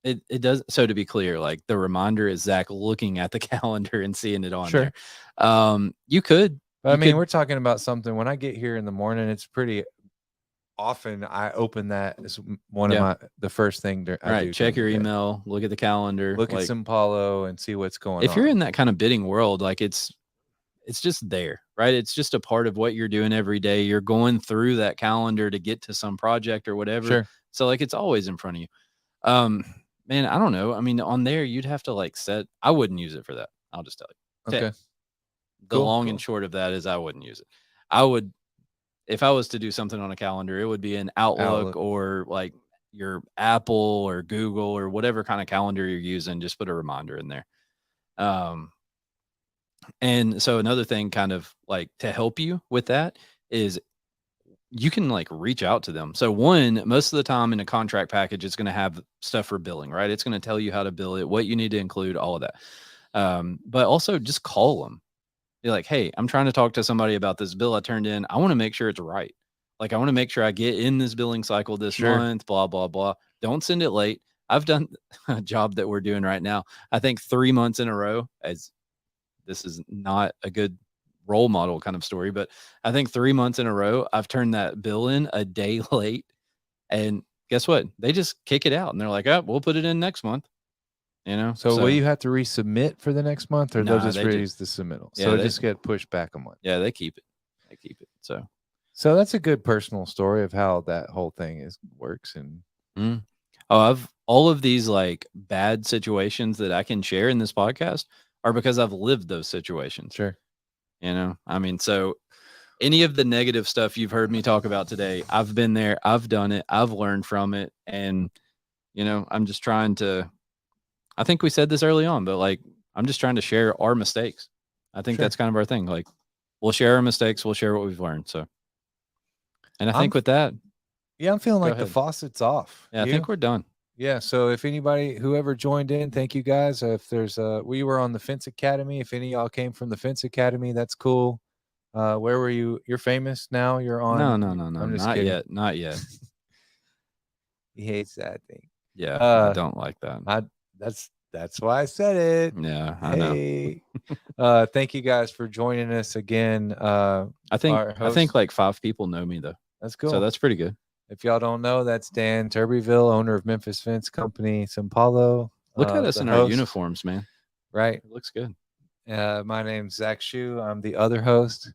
It does. So to be clear, like the reminder is Zach looking at the calendar and seeing it on there. You could. But we're talking about something. When I get here in the morning, it's pretty often I open that as one of the first thing I do. Check your email, look at the calendar, look at Simpalo and see what's going on. If you're in that kind of bidding world, like it's just there, right? It's just a part of what you're doing every day. You're going through that calendar to get to some project or whatever. Sure. So like it's always in front of you. Man, I don't know. On there you'd have to like set. I wouldn't use it for that. I'll just tell you. Okay. The long and short of that is I wouldn't use it. I would, if I was to do something on a calendar, it would be an Outlook or like your Apple or Google or whatever kind of calendar you're using. Just put a reminder in there. And so another thing kind of like to help you with that is you can like reach out to them. So one, most of the time in a contract package, it's going to have stuff for billing, right? It's going to tell you how to bill it, what you need to include, all of that. But also just call them. Be like, hey, I'm trying to talk to somebody about this bill I turned in. I want to make sure it's right. Like, I want to make sure I get in this billing cycle this month, blah, blah, blah. Don't send it late. I've done a job that we're doing right now, I think 3 months in a row, as this is not a good role model kind of story, but I think 3 months in a row, I've turned that bill in a day late. And guess what? They just kick it out. And they're like, oh, we'll put it in next month. So will you have to resubmit for the next month, or they'll just raise the submittal? Yeah, so it just get pushed back a month. Yeah, they keep it. So that's a good personal story of how that whole thing works. And I've all of these like bad situations that I can share in this podcast are because I've lived those situations. Sure. So any of the negative stuff you've heard me talk about today, I've been there, I've done it, I've learned from it. And, I'm just trying to I think we said this early on, but like, I'm just trying to share our mistakes. I think Sure. that's kind of our thing. Like, we'll share our mistakes. We'll share what we've learned. So, and I think with that, Yeah, I'm feeling Go like the ahead. faucet's off. yeah, I You? think we're done. Yeah. So if anybody, whoever joined in, thank you guys. If there's we were on the Fence Academy. If any of y'all came from the Fence Academy, that's cool. Where were you? You're famous now. You're on. No, I'm just not kidding. yet. Not yet. He hates that thing. Yeah, I don't like that. That's why I said it. Yeah, I know. Hey. Thank you guys for joining us again. I think host. like 5 people know me though. That's cool. So that's pretty good. If y'all don't know, that's Dan Turbyville, owner of Memphis Fence Company, Sao Paulo. Look at us the in our host. uniforms, man. Right. It looks good. My name's Zach Shue. I'm the other host.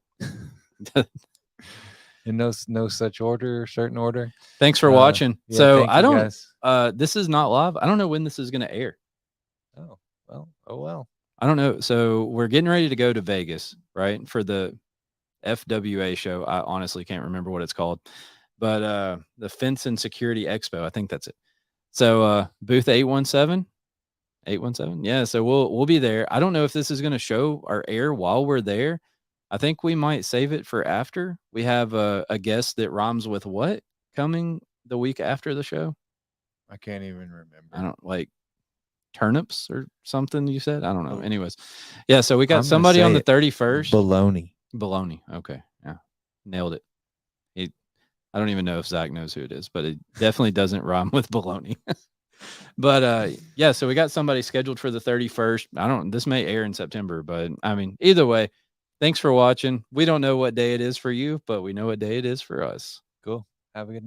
In no such order, certain order. Thanks for watching. Yeah, so thank I you don't guys. this is not live. I don't know when this is going to air. Oh well. I don't know. So we're getting ready to go to Vegas, right? For the FWA show. I honestly can't remember what it's called. But the Fence and Security Expo, I think that's it. So booth 817. 817. Yeah, so we'll be there. I don't know if this is going to show or air while we're there. I think we might save it for after. We have a guest that rhymes with what coming the week after the show? I can't even remember. I don't like turnips or something you said. I don't know. Anyways. Yeah, so we got somebody on the 31st. Baloney. Okay. Yeah. Nailed it. I don't even know if Zach knows who it is, but it definitely doesn't rhyme with baloney. But yeah, so we got somebody scheduled for the 31st. This may air in September, but I mean, either way, thanks for watching. We don't know what day it is for you, but we know what day it is for us. Cool. Have a good night.